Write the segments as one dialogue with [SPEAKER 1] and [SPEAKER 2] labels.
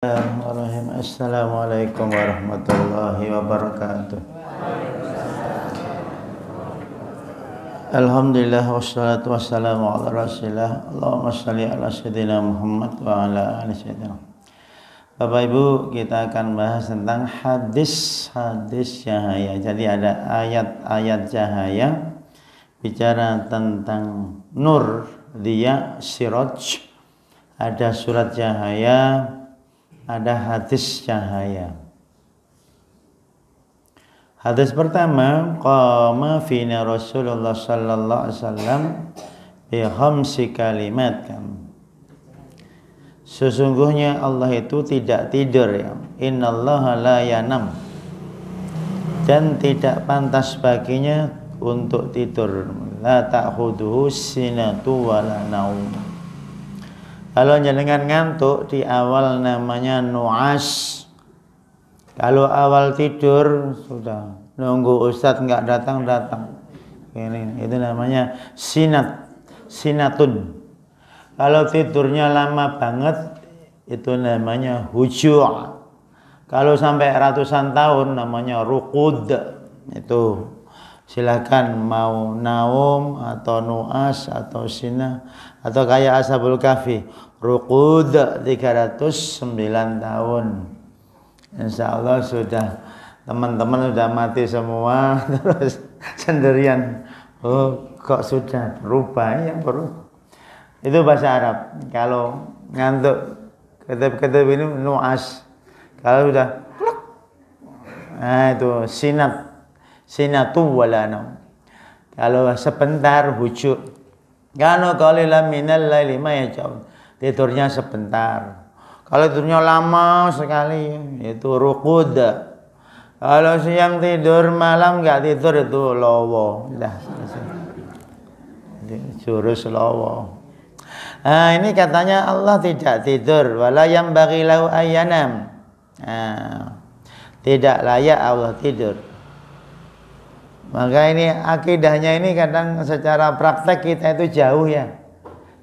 [SPEAKER 1] Bismillahirrahmanirrahim. Assalamualaikum warahmatullahi wabarakatuh. Alhamdulillah wassalatu wassalamu ala rasulillah. Allahumma sholli ala sayyidina Muhammad wa ala ali sayyidina. Bapak Ibu, kita akan bahas tentang hadis-hadis cahaya. Jadi ada ayat-ayat cahaya bicara tentang nur, dia, siraj. Ada surat cahaya, ada hadis cahaya. Hadis pertama, qama fina Rasulullah sallallahu alaihi wasallam bi khamsi kalimat. Sesungguhnya Allah itu tidak tidur, ya. Innallaha la yanam. Dan tidak pantas baginya untuk tidur. La ta'khuduhu sinatu wala naum. Kalau jenengan ngantuk di awal namanya nu'as. Kalau awal tidur sudah nunggu ustadz nggak datang. Ini itu namanya sinatun. Kalau tidurnya lama banget itu namanya hujur. Kalau sampai ratusan tahun namanya ruqud. Itu silakan mau naum atau nu'as atau sinah atau kayak Ashabul Kahfi ruqud 309 tahun. Insya Allah sudah teman-teman sudah mati semua terus sendirian. Oh kok sudah berubah ya berubah. Itu bahasa Arab. Kalau ngantuk ketep-ketep ini nu'as. Kalau sudah nah itu sinatu wala naum. Kalau sebentar hujur. Kalau qalilan minal laili ma yaj'un. Tidurnya sebentar. Kalau tidurnya lama sekali itu ruqud. Kalau siang tidur malam nggak tidur itu lowo. Dah selesai. Jurus lowo. Nah, ini katanya Allah tidak tidur. Wala yambaghi lahu ayyanam. Nah, tidak layak Allah tidur. Maka ini akidahnya ini kadang secara praktek kita itu jauh ya.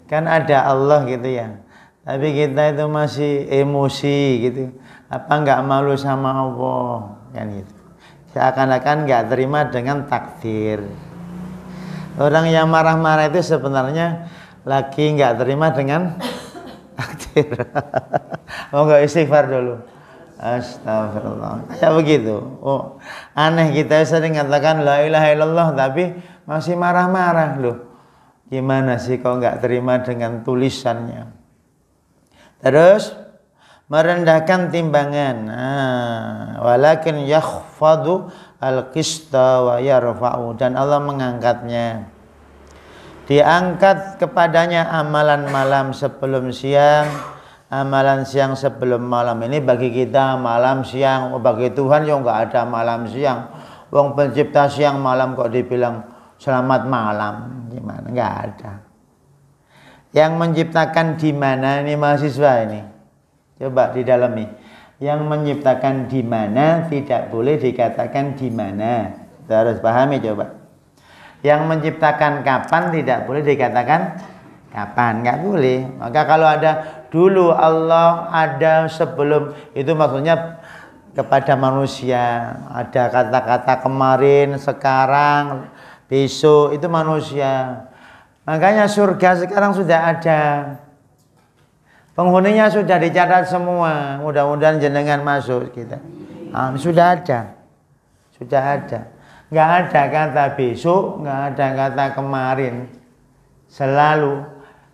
[SPEAKER 1] Kan ada Allah gitu ya. Tapi kita itu masih emosi gitu. Apa nggak malu sama Allah kan gitu. Seakan-akan nggak terima dengan takdir. Orang yang marah-marah itu sebenarnya lagi nggak terima dengan takdir. Oh nggak istighfar dulu. Astagfirullah. Kayak begitu. Oh aneh, kita sering katakan la ilaha illallah tapi masih marah-marah loh. Gimana sih kau nggak terima dengan tulisannya? Terus merendahkan timbangan. Walakin yakhfadu al-qista wa yarfa'u. Dan Allah mengangkatnya. Diangkat kepadanya amalan malam sebelum siang, amalan siang sebelum malam. Ini bagi kita malam siang, bagi Tuhan yang enggak ada malam siang. Wong pencipta siang malam kok dibilang selamat malam. Gimana? Enggak ada. Yang menciptakan di mana ini mahasiswa ini? Coba didalami. Yang menciptakan di mana tidak boleh dikatakan di mana. Kita harus pahami coba. Yang menciptakan kapan tidak boleh dikatakan kapan. Enggak boleh. Maka kalau ada dulu Allah, ada sebelum, itu maksudnya kepada manusia. Ada kata-kata kemarin, sekarang, besok, itu manusia. Makanya surga sekarang sudah ada. Penghuninya sudah dicatat semua. Mudah-mudahan jenengan masuk kita. Sudah ada. Sudah ada. Nggak ada kata besok, nggak ada kata kemarin. Selalu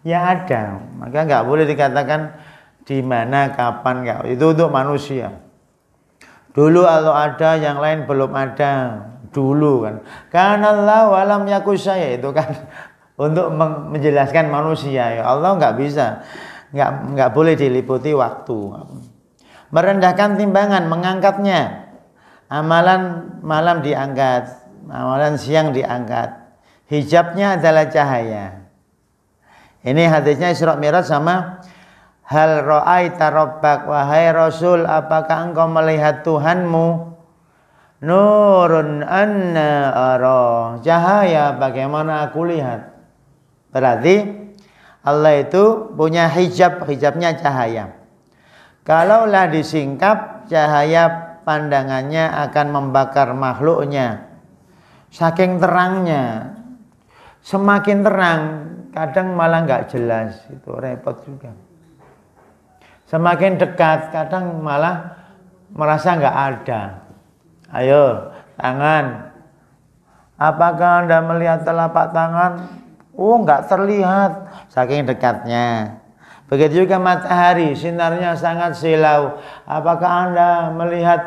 [SPEAKER 1] ya ada. Maka nggak boleh dikatakan di mana, kapan, nggak. Itu untuk manusia. Dulu Allah ada, yang lain belum ada. Dulu kan. Karena Allah walam yakusaya itu kan. Untuk menjelaskan manusia, ya Allah nggak bisa, nggak boleh diliputi waktu. Merendahkan timbangan, mengangkatnya. Amalan malam diangkat, amalan siang diangkat. Hijabnya adalah cahaya. Ini hadisnya Isra Mi'raj sama hal ra'aita rabbak, wahai Rasul, apakah engkau melihat Tuhanmu? Nurun anna ara, cahaya bagaimana aku lihat. Berarti Allah itu punya hijab, hijabnya cahaya. Kalaulah disingkap, cahaya pandangannya akan membakar makhluknya. Saking terangnya, semakin terang, kadang malah nggak jelas, itu repot juga. Semakin dekat, kadang malah merasa nggak ada. Ayo, tangan. Apakah Anda melihat telapak tangan? Oh, nggak terlihat, saking dekatnya. Begitu juga matahari, sinarnya sangat silau. Apakah Anda melihat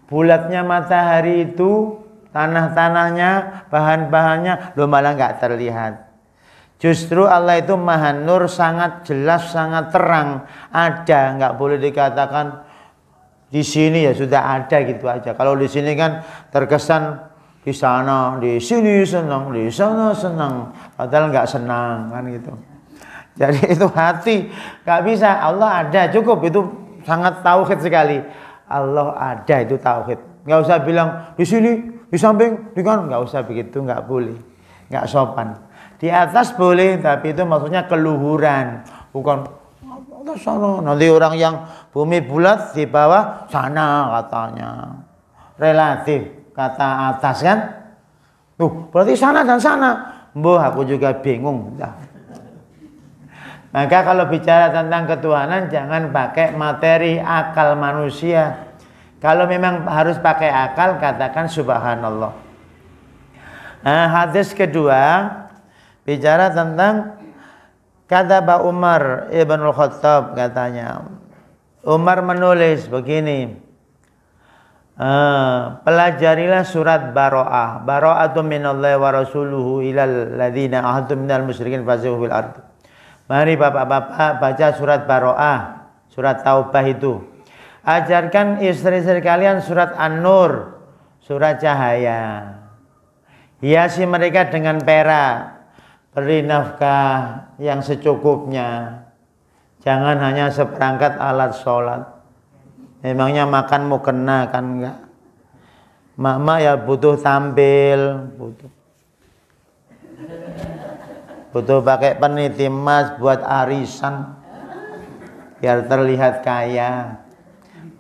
[SPEAKER 1] bulatnya matahari itu? Tanah-tanahnya, bahan-bahannya, lo malah nggak terlihat. Justru Allah itu Maha Nur, sangat jelas, sangat terang. Ada, nggak boleh dikatakan di sini ya sudah ada gitu aja. Kalau di sini kan terkesan di sana, di sini senang, di sana senang. Padahal nggak senang kan gitu. Jadi itu hati, nggak bisa. Allah ada, cukup, itu sangat tauhid sekali. Allah ada, itu tauhid. Nggak usah bilang di sini, di samping, di kan, nggak usah begitu, nggak boleh, nggak sopan. Di atas boleh, tapi itu maksudnya keluhuran, bukan atas sana. Nanti orang yang bumi bulat di bawah sana katanya, relatif kata atas kan, tuh berarti sana dan sana. Boh, aku juga bingung. Maka kalau bicara tentang ketuhanan, jangan pakai materi akal manusia. Kalau memang harus pakai akal, katakan subhanallah. Nah, hadis kedua bicara tentang kata Pak Umar Ibn Khattab, katanya Umar menulis begini, pelajarilah surat Baro'ah. Baro'atu minallahi wa rasuluhu ilal ladina ahadtu minal musyrikin fasihu fil ardh. Mari bapak-bapak baca surat Baro'ah, surat Taubah itu. Ajarkan istri-istri kalian surat An-Nur, surat cahaya. Hiasi mereka dengan perak, beri nafkah yang secukupnya. Jangan hanya seperangkat alat sholat. Memangnya makan mau kena kan enggak? Mama ya butuh tampil, butuh pakai peniti emas buat arisan, biar terlihat kaya.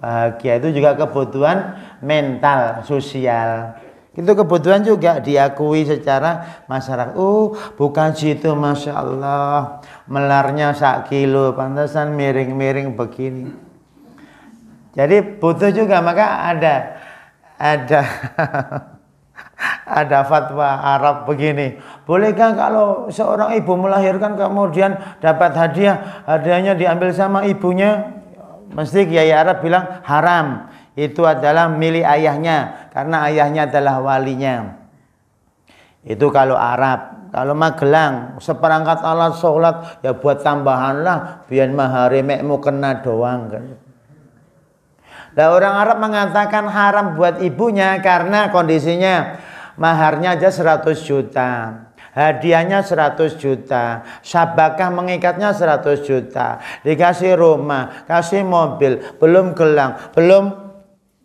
[SPEAKER 1] Bahagia itu juga kebutuhan mental, sosial. Itu kebutuhan juga diakui secara masyarakat. Oh, bukan situ, masya Allah, melarnya 1 kilo, pantasan miring-miring begini. Jadi butuh juga, maka ada fatwa Arab begini. Bolehkah kalau seorang ibu melahirkan kemudian dapat hadiah, hadiahnya diambil sama ibunya? Mesti Kiai Arab bilang haram. Itu adalah milik ayahnya, karena ayahnya adalah walinya. Itu kalau Arab. Kalau Magelang, seperangkat alat sholat ya buat tambahan lah, biar maharimekmu kena doang kan. Nah, orang Arab mengatakan haram buat ibunya karena kondisinya maharnya aja 100 juta. Hadiahnya 100 juta, sabakah mengikatnya 100 juta, dikasih rumah, kasih mobil, belum gelang, belum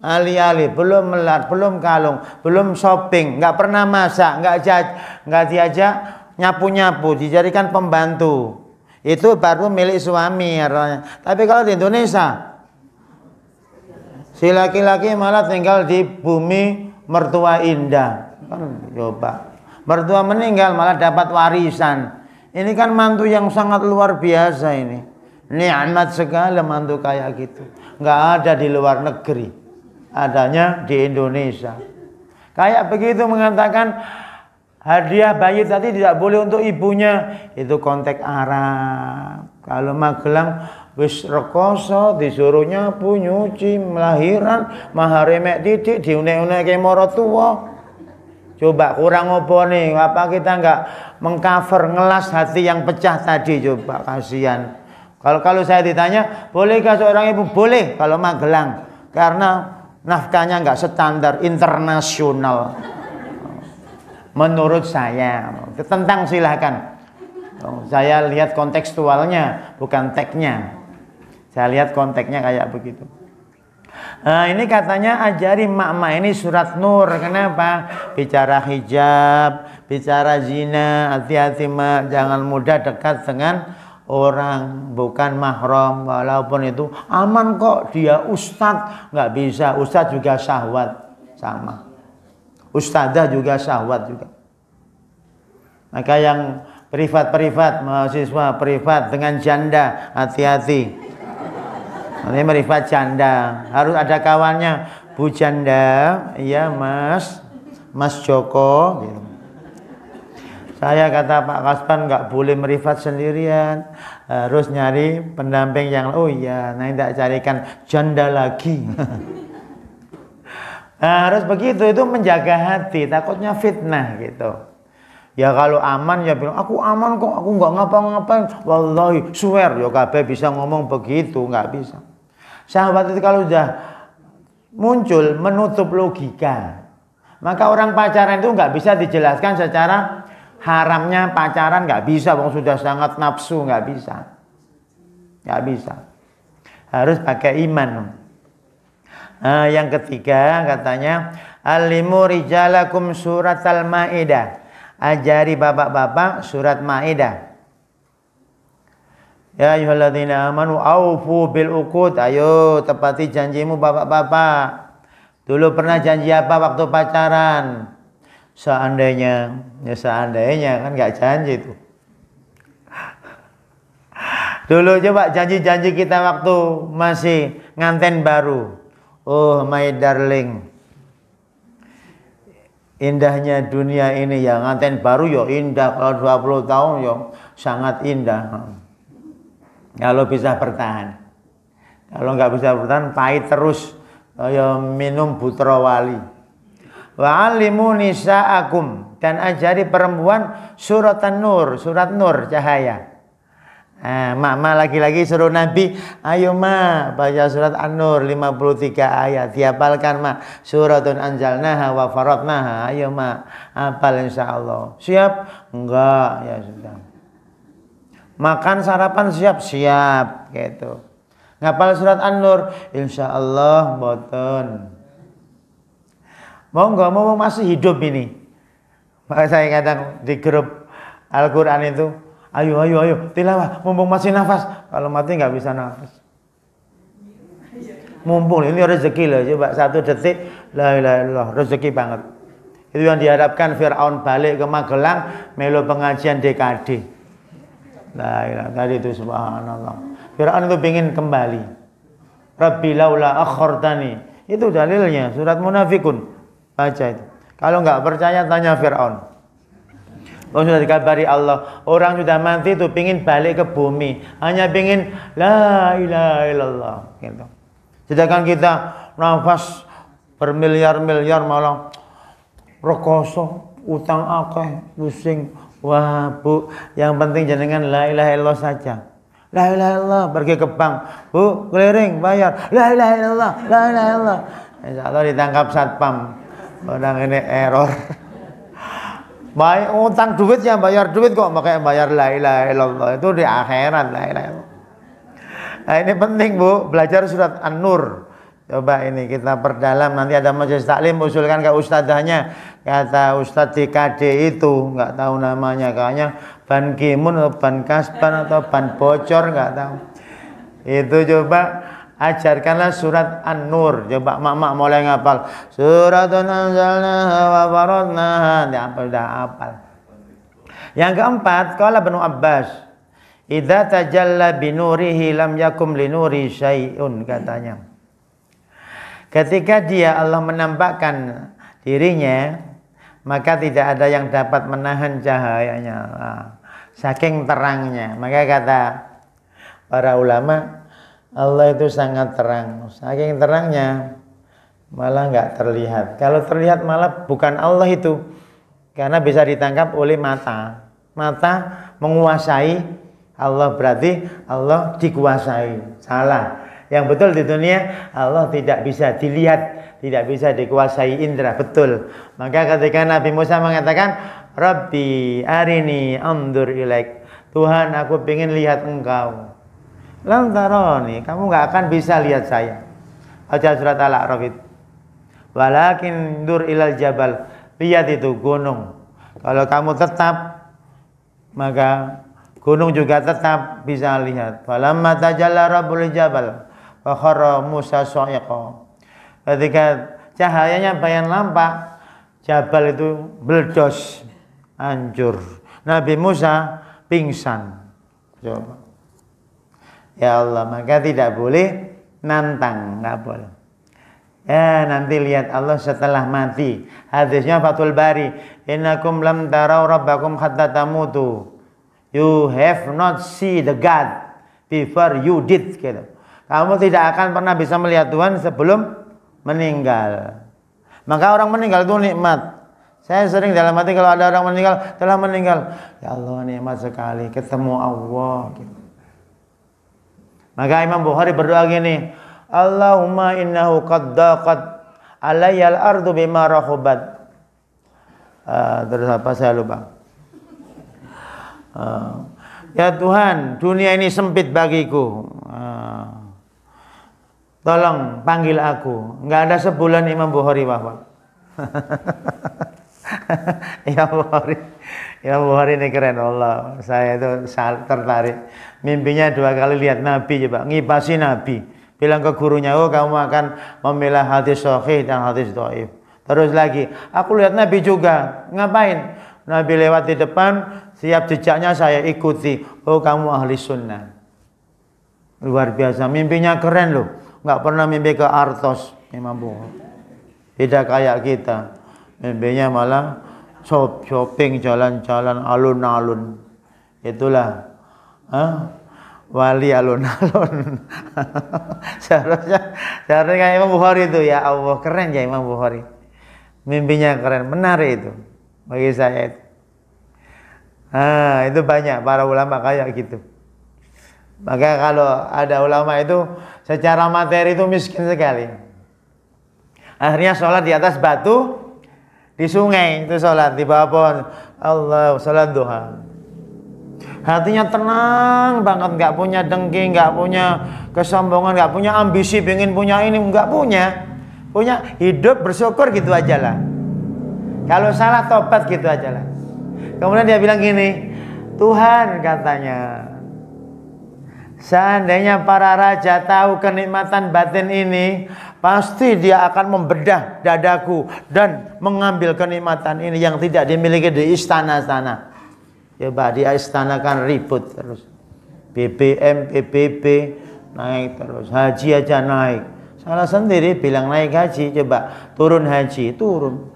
[SPEAKER 1] ali-ali, belum melar, belum kalung, belum shopping, nggak pernah masak, nggak diajak nyapu-nyapu, dijadikan pembantu. Itu baru milik suami. Tapi kalau di Indonesia, si laki-laki malah tinggal di bumi mertua indah. Kan coba. Mertua meninggal malah dapat warisan. Ini kan mantu yang sangat luar biasa ini. Nikmat sekali mantu kayak gitu. Nggak ada di luar negeri. Adanya di Indonesia. Kayak begitu mengatakan hadiah bayi tadi tidak boleh untuk ibunya. Itu konteks Arab. Kalau Magelang wis rekoso disuruhnya nyuci melahiran maharimek titik diunek-unek moro tua. Coba kurang apa nih? Apa kita nggak mengcover, ngelas hati yang pecah tadi? Coba, kasihan. Kalau saya ditanya, bolehkah seorang ibu? Boleh kalau Magelang, karena nafkahnya nggak standar internasional. Menurut saya, tentang silahkan. Saya lihat kontekstualnya, bukan teksnya. Saya lihat konteksnya kayak begitu. Nah, ini katanya ajari mak-mak ini surat Nur. Kenapa? Bicara hijab, bicara zina, hati-hati mak, jangan mudah dekat dengan orang bukan mahram, walaupun itu aman kok, dia ustadz, nggak bisa. Ustadz juga syahwat sama, ustadzah juga syahwat juga. Maka yang privat, mahasiswa privat dengan janda, hati-hati. Nanti privat janda, harus ada kawannya. Bu janda, iya Mas Joko gitu. Saya kata Pak Kasban nggak boleh merifat sendirian, harus nyari pendamping yang oh iya, nah tidak carikan janda lagi. Nah, harus begitu, itu menjaga hati, takutnya fitnah gitu. Ya kalau aman ya bilang aku aman kok, aku nggak ngapa-ngapain, wallahi swear ya kabeh bisa ngomong begitu, nggak bisa. Sahabat itu kalau sudah muncul menutup logika, maka orang pacaran itu nggak bisa dijelaskan secara haramnya pacaran, nggak bisa, bang sudah sangat nafsu, nggak bisa, harus pakai iman. Nah, yang ketiga katanya alimu rijalakum surat al-Maidah, ajari bapak-bapak surat Maidah. Ya ayyuhalladzina amanu aufu bil uqud, ayo tepati janjimu bapak-bapak. Dulu pernah janji apa waktu pacaran? Seandainya, ya seandainya kan nggak janji itu. Dulu coba janji-janji kita waktu masih nganten baru. Oh my darling, indahnya dunia ini ya, nganten baru yo indah, kalau 20 tahun yo sangat indah. Kalau bisa bertahan. Kalau nggak bisa bertahan, pahit terus. Yo minum Putra Wali. Wa alimu nisa'akum, dan ajari perempuan surat An-Nur, surat Nur, cahaya. Mama lagi-lagi suruh Nabi, ayo ma baca surat An-Nur 53 ayat, dihafalkan ma, suratun anzalnaha wa faradnaha, ayo ma hafal insyaallah. Siap? Enggak, ya sudah. Makan sarapan siap gitu. Ngapal surat An-Nur insyaallah boten. Mau nggak mau masih hidup ini. Maka saya kadang di grup Al-Quran itu, ayo tilawah, mumpung masih nafas. Kalau mati nggak bisa nafas. Mumpung ini rezeki loh, coba 1 detik, la ilaha illallah, rezeki banget. Itu yang diharapkan Fir'aun balik ke Magelang, melo pengajian DKD. La ilaha, tadi itu subhanallah. Fir'aun itu ingin kembali. Rabbi laula akhartani. Itu dalilnya, surat Munafikun. Baca itu. Kalau nggak percaya tanya Fir'aun. Oh, sudah dikabari Allah, orang sudah mati itu pingin balik ke bumi, hanya pingin la ilaha illallah gitu. Sedangkan kita nafas bermiliar-miliar malah rekoso, utang akeh, pusing. Wah bu, yang penting jenengan la ilaha illallah saja. La ilaha illallah, pergi ke bank, bu keliling bayar, la ilaha illallah, la ilaha illallah. Insya Allah ditangkap satpam. Orang ini error. Baik utang duit ya bayar duit kok, makanya bayar la ilaha illallah itu di akhirat la ilaha illallah. Nah ini penting bu, belajar surat An-Nur. Coba ini kita perdalam, nanti ada majelis taklim usulkan ke ustadzahnya. Kata ustadz di KD itu nggak tahu namanya, kayaknya Ban Ki-moon atau Ban Kasban atau Ban Bocor nggak tahu. Itu coba ajarkanlah surat An-Nur. Coba mak-mak mulai ngapal suratun anzalnaha wa faradnaha, udah hafal. Yang keempat, qala Ibnu Abbas, idza tajalla binurihi lam yakum linuri syai'un, katanya. Ketika dia Allah menampakkan dirinya, maka tidak ada yang dapat menahan cahayanya. Saking terangnya. Maka kata para ulama, Allah itu sangat terang, saking terangnya malah nggak terlihat. Kalau terlihat malah bukan Allah itu, karena bisa ditangkap oleh mata. Mata menguasai Allah, berarti Allah dikuasai. Salah. Yang betul di dunia Allah tidak bisa dilihat, tidak bisa dikuasai indera. Betul. Maka ketika Nabi Musa mengatakan, Rabbi arini andur ilaik, Tuhan aku ingin lihat engkau. Lantaroni, kamu nggak akan bisa lihat saya. Baca surat Al-A'raf itu. Walakin dur ilal jabal, lihat itu gunung. Kalau kamu tetap, maka Gunung juga tetap bisa lihat. Falamma tajalla rabbul jabal fa kharra Musa sa'iqa. Ketika cahayanya bayan nampak, jabal itu meledos, hancur. Nabi Musa pingsan. Coba. Ya Allah, maka tidak boleh nantang, nggak boleh. Ya, nanti lihat Allah setelah mati. Hadisnya Fathul Bari, innakum lam tarau rabbakum hatta tamutu. You have not see the God before you did, gitu. Kamu tidak akan pernah bisa melihat Tuhan sebelum meninggal. Maka orang meninggal itu nikmat. Saya sering dalam hati kalau ada orang meninggal, telah meninggal, ya Allah nikmat sekali ketemu Allah, gitu. Maka Imam Bukhari berdoa gini, Allahumma innahu qad daqat alayyal ardu bima rahubat. Terus apa saya lupa. Ya Tuhan, dunia ini sempit bagiku. Tolong panggil aku. Enggak ada sebulan Imam Bukhari wafat. Imam Bukhari ini keren, Allah. Saya itu tertarik. Mimpinya 2 kali lihat Nabi, coba ngipasi Nabi. Bilang ke gurunya, oh kamu akan memilah hadis sahih dan hadis dhaif. Terus lagi, aku lihat Nabi juga. Ngapain? Nabi lewat di depan, siap jejaknya saya ikuti. Oh kamu ahli sunnah. Luar biasa, mimpinya keren loh. Nggak pernah mimpi ke Artos, Imam Bukhari. Tidak kayak kita. Mimpinya malah shopping, jalan-jalan, alun-alun. Itulah wali alun-alun. Seharusnya kayak Imam Bukhari itu, ya Allah, keren ya Imam Bukhari. Mimpinya keren, menarik itu bagi saya itu. Itu banyak para ulama kayak gitu. Maka kalau ada ulama itu secara materi itu miskin sekali. Akhirnya sholat di atas batu, di sungai itu sholat, di bawah pohon. Allah, sholat duha. Hatinya tenang banget, nggak punya dengki, nggak punya kesombongan, nggak punya ambisi, pengen punya ini, nggak punya. Punya hidup bersyukur gitu aja lah. Kalau salah tobat gitu aja lah. Kemudian dia bilang gini, Tuhan katanya, seandainya para raja tahu kenikmatan batin ini, pasti dia akan membedah dadaku dan mengambil kenikmatan ini yang tidak dimiliki di istana-istana. Coba di istana kan ribut terus. BBM, PBB naik terus, haji aja naik. Salah sendiri bilang naik haji, coba turun haji, turun.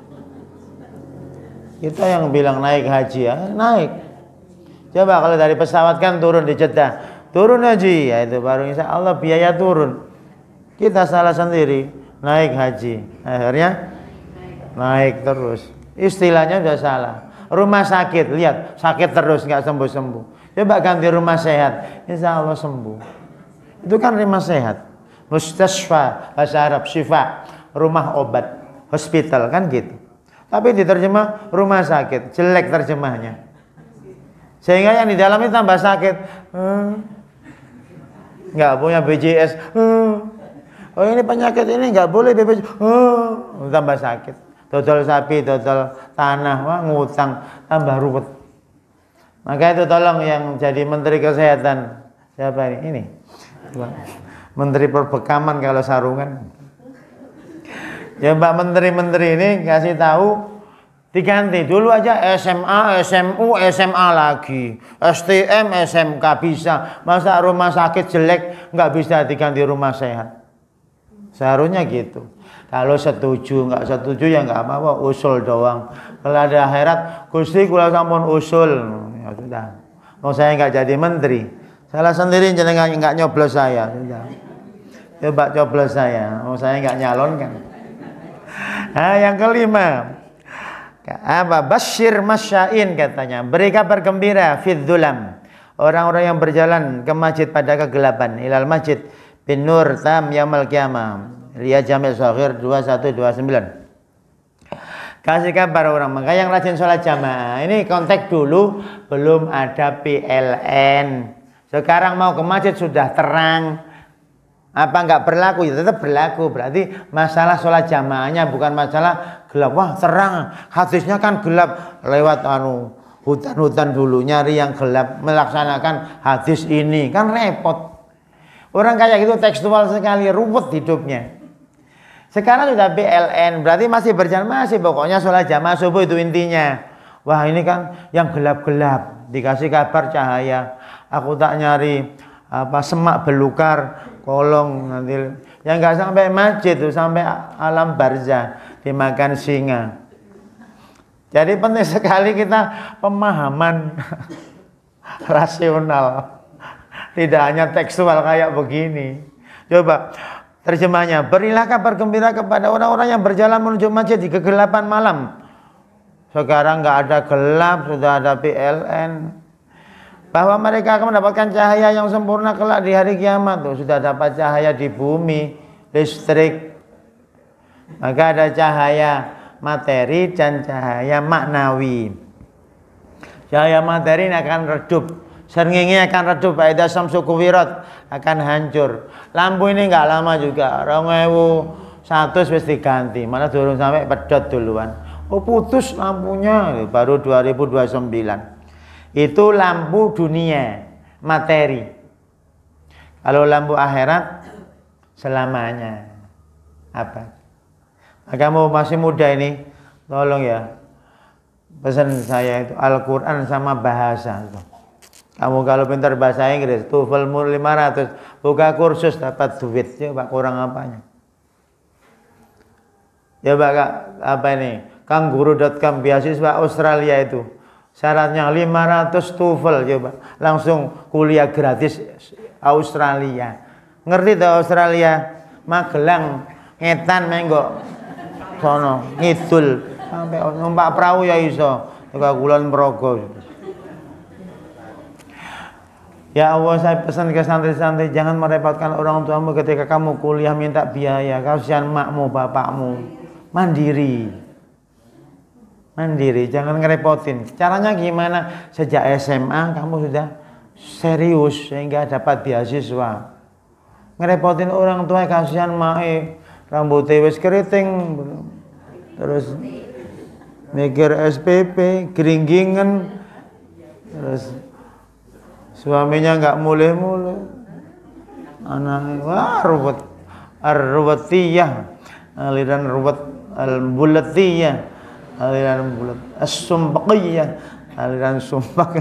[SPEAKER 1] Kita yang bilang naik haji ya, naik. Coba kalau dari pesawat kan turun di Jeddah, turun haji, ya itu baru insya Allah biaya turun. Kita salah sendiri, naik haji, akhirnya naik terus. Istilahnya udah salah. Rumah sakit, lihat sakit terus nggak sembuh-sembuh. Coba ganti rumah sehat, insya Allah sembuh. Itu kan rumah sehat. Mustasfa, bahasa Arab, syifa, rumah obat, hospital kan gitu. Tapi diterjemah rumah sakit, jelek terjemahnya. Sehingga yang di dalamnya tambah sakit. Nggak punya BPJS. Oh ini penyakit ini nggak boleh BPJS. Tambah sakit. Dodol sapi, dodol tanah, wah ngutang, tambah ruwet. Maka itu tolong yang jadi Menteri Kesehatan. Siapa ini? Ini. Menteri Perbekaman kalau sarungan. Ya Mbak Menteri-menteri ini kasih tahu diganti dulu aja SMA, SMU, SMA lagi, STM, SMK bisa. Masa rumah sakit jelek nggak bisa diganti rumah sehat? Seharusnya gitu. Kalau setuju, nggak setuju ya nggak apa-apa, usul doang. Kalau ada akhirat, Gusti kula sampun usul, ya sudah. Mau saya nggak jadi menteri, salah sendiri jenengan nggak nyoblos saya, sudah. Coba coblos saya, mau saya nggak nyalonkan. Nah, yang kelima, apa? Basyir masyain katanya, beri kabar gembira fidzulam, orang-orang yang berjalan ke masjid pada kegelapan, ilal masjid bin nur tam yaumil qiyamah. Lihat Jami' Shaghir 2129. Kasih kabar orang, maka yang rajin sholat jamaah. Ini konteks dulu belum ada PLN. Sekarang mau ke masjid sudah terang. Apa enggak berlaku? Ya tetap berlaku. Berarti masalah sholat jamaahnya bukan masalah gelap. Wah terang, hadisnya kan gelap lewat hutan-hutan dulu, nyari yang gelap, melaksanakan hadis ini, kan repot. Orang kayak gitu tekstual sekali, ruwet hidupnya. Sekarang sudah PLN, berarti masih berjalan, masih pokoknya sholat jamaah subuh itu intinya. Wah ini kan yang gelap-gelap, dikasih kabar cahaya. Aku tak nyari semak belukar, kolong nanti. Yang nggak sampai masjid tuh, sampai alam barzah dimakan singa. Jadi penting sekali kita pemahaman rasional, tidak hanya tekstual kayak begini. Coba terjemahnya, berilah kabar gembira kepada orang-orang yang berjalan menuju masjid di kegelapan malam. Sekarang nggak ada gelap, sudah ada PLN. Bahwa mereka akan mendapatkan cahaya yang sempurna kelak di hari kiamat. Tuh, sudah dapat cahaya di bumi, listrik. Maka ada cahaya materi dan cahaya maknawi. Cahaya materi ini akan redup, srengenge akan redup, faida samsu kuwirat akan hancur. Lampu ini nggak lama juga, 2100 wis diganti, malah durung sampai pedot duluan. Oh putus lampunya, baru 2029. Itu lampu dunia, materi. Kalau lampu akhirat selamanya. Apa? Kamu masih muda ini, tolong ya, pesan saya itu Al-Quran sama bahasa. Kamu kalau pintar bahasa Inggris, TOEFL 500, buka kursus dapat duit. Coba kurang apanya? Coba Kak, apa ini? Kangguru.com, beasiswa Australia itu. Syaratnya 500 TOEFL, coba. Langsung kuliah gratis Australia. Ngerti tuh Australia? Magelang, Ngetan, Menggok. Sono, ngidul. Sampai numpak perahu ya iso. Juga Kulon Progo. Ya Allah, saya pesan ke santri-santri, jangan merepotkan orang tuamu ketika kamu kuliah minta biaya. Kasihan makmu, bapakmu. Mandiri. Mandiri, jangan ngerepotin. Caranya gimana? Sejak SMA kamu sudah serius sehingga dapat beasiswa. Ngerepotin orang tua, kasihan mae, rambutnya wis keriting, terus mikir SPP, geringgingan, terus suaminya nggak mulai-mulai, anaknya wah ruwet, ar-ruwetiyah, aliran ruwet al-bulatiyah, aliran bulat, as-sumbaqiyah, aliran sumbak.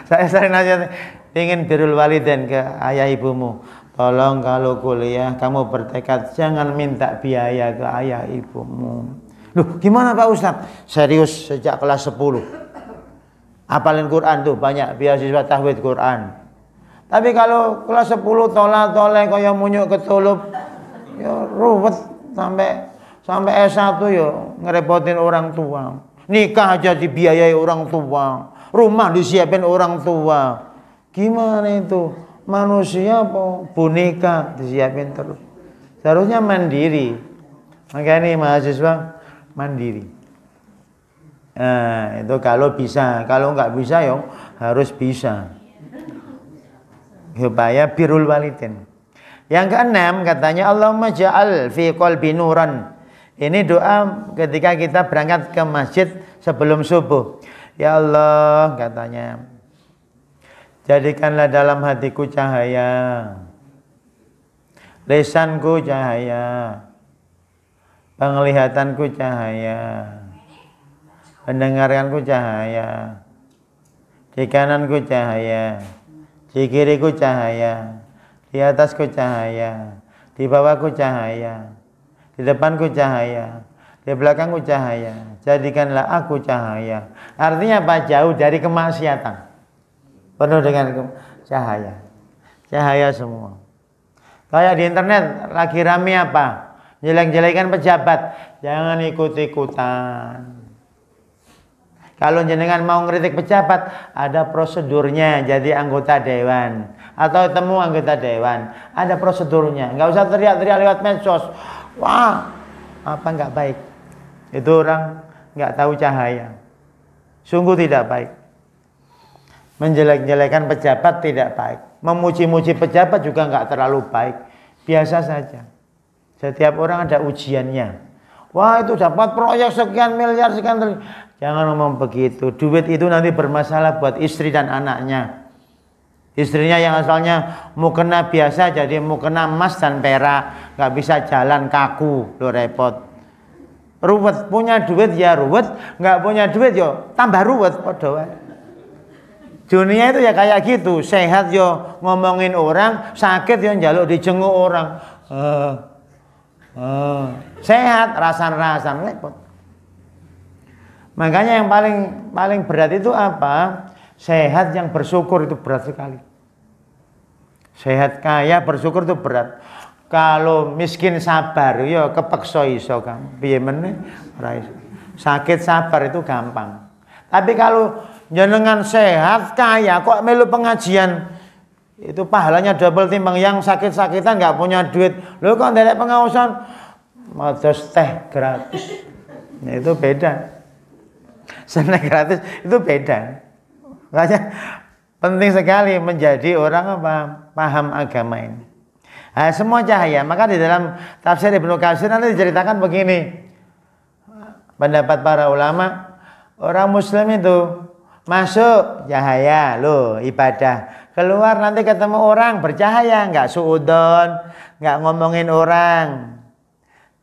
[SPEAKER 1] Saya sering nanya, ingin birrul walidain ke ayah ibumu. Tolong kalau kuliah kamu bertekad jangan minta biaya ke ayah ibumu. Loh, gimana Pak Ustadz? Serius sejak kelas 10. Apalin Quran tuh banyak beasiswa tahfidz Quran. Tapi kalau kelas 10 tolak-tolak kaya munyuk ketulup, ya ruwet sampai S1 ya ngerepotin orang tua. Nikah aja dibiayai orang tua, rumah disiapin orang tua. Gimana itu? Manusia apa boneka disiapin terus. Seharusnya mandiri. Makanya ini mahasiswa mandiri. Nah, itu kalau bisa. Kalau nggak bisa ya harus bisa. Supaya birrul walidain. Yang keenam katanya Allahumma ja'al fi qalbi nuran. Ini doa ketika kita berangkat ke masjid sebelum subuh. Ya Allah katanya, jadikanlah dalam hatiku cahaya, lisanku cahaya, penglihatanku cahaya, pendengaranku cahaya, di kananku cahaya, di kiriku cahaya, di atasku cahaya, di bawahku cahaya, di depanku cahaya, di belakangku cahaya. Jadikanlah aku cahaya. Artinya apa? Jauh dari kemaksiatan. Penuh dengan cahaya. Cahaya semua. Kayak di internet lagi rame apa? Jelek-jelekan pejabat. Jangan ikut-ikutan. Kalau jenengan mau ngeritik pejabat, ada prosedurnya jadi anggota dewan. Atau temu anggota dewan. Ada prosedurnya. Nggak usah teriak-teriak lewat medsos. Wah, apa nggak baik. Itu orang nggak tahu cahaya. Sungguh tidak baik. Menjelek-jelekan pejabat tidak baik. Memuji-muji pejabat juga nggak terlalu baik. Biasa saja. Setiap orang ada ujiannya. Wah itu dapat proyek sekian miliar, sekian triliun. Jangan ngomong begitu. Duit itu nanti bermasalah buat istri dan anaknya. Istrinya yang asalnya mukena biasa jadi mukena emas dan perak, nggak bisa jalan kaku, lo repot. Ruwet, punya duit ya ruwet, nggak punya duit yo tambah ruwet. Dunia itu ya kayak gitu, sehat yo ngomongin orang, sakit yo njaluk dijenguk orang. Sehat rasan-rasan repot. Makanya yang paling berat itu apa? Sehat yang bersyukur itu berat sekali. Sehat kaya bersyukur itu berat. Kalau miskin sabar yo kepeksa iso kamu. Piye meneh ora iso. Sakit sabar itu gampang. Tapi kalau jenengan sehat kaya kok melu pengajian itu pahalanya double timbang yang sakit-sakitan nggak punya duit. Lho kok ndelek pengaosan mados teh gratis. Nah, itu beda. Seneng gratis itu beda. Makanya penting sekali menjadi orang apa? Paham agama ini. Nah, semua cahaya. Maka di dalam tafsir Ibnu Katsir nanti diceritakan begini. Pendapat para ulama, orang muslim itu masuk cahaya, loh ibadah. Keluar nanti ketemu orang bercahaya, nggak suudon, nggak ngomongin orang.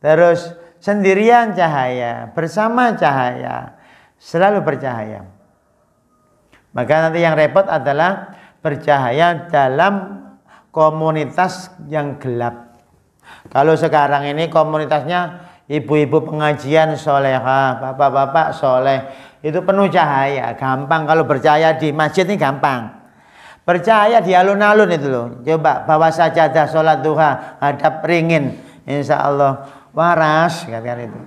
[SPEAKER 1] Terus sendirian cahaya, bersama cahaya, selalu bercahaya. Maka nanti yang repot adalah bercahaya dalam komunitas yang gelap. Kalau sekarang ini komunitasnya ibu-ibu pengajian soleha, bapak-bapak soleh, itu penuh cahaya, gampang. Kalau bercahaya di masjid ini gampang. Percaya di alun-alun itu loh. Coba bawa sajadah sholat duha, hadap ringin, insya Allah waras, katakan itu.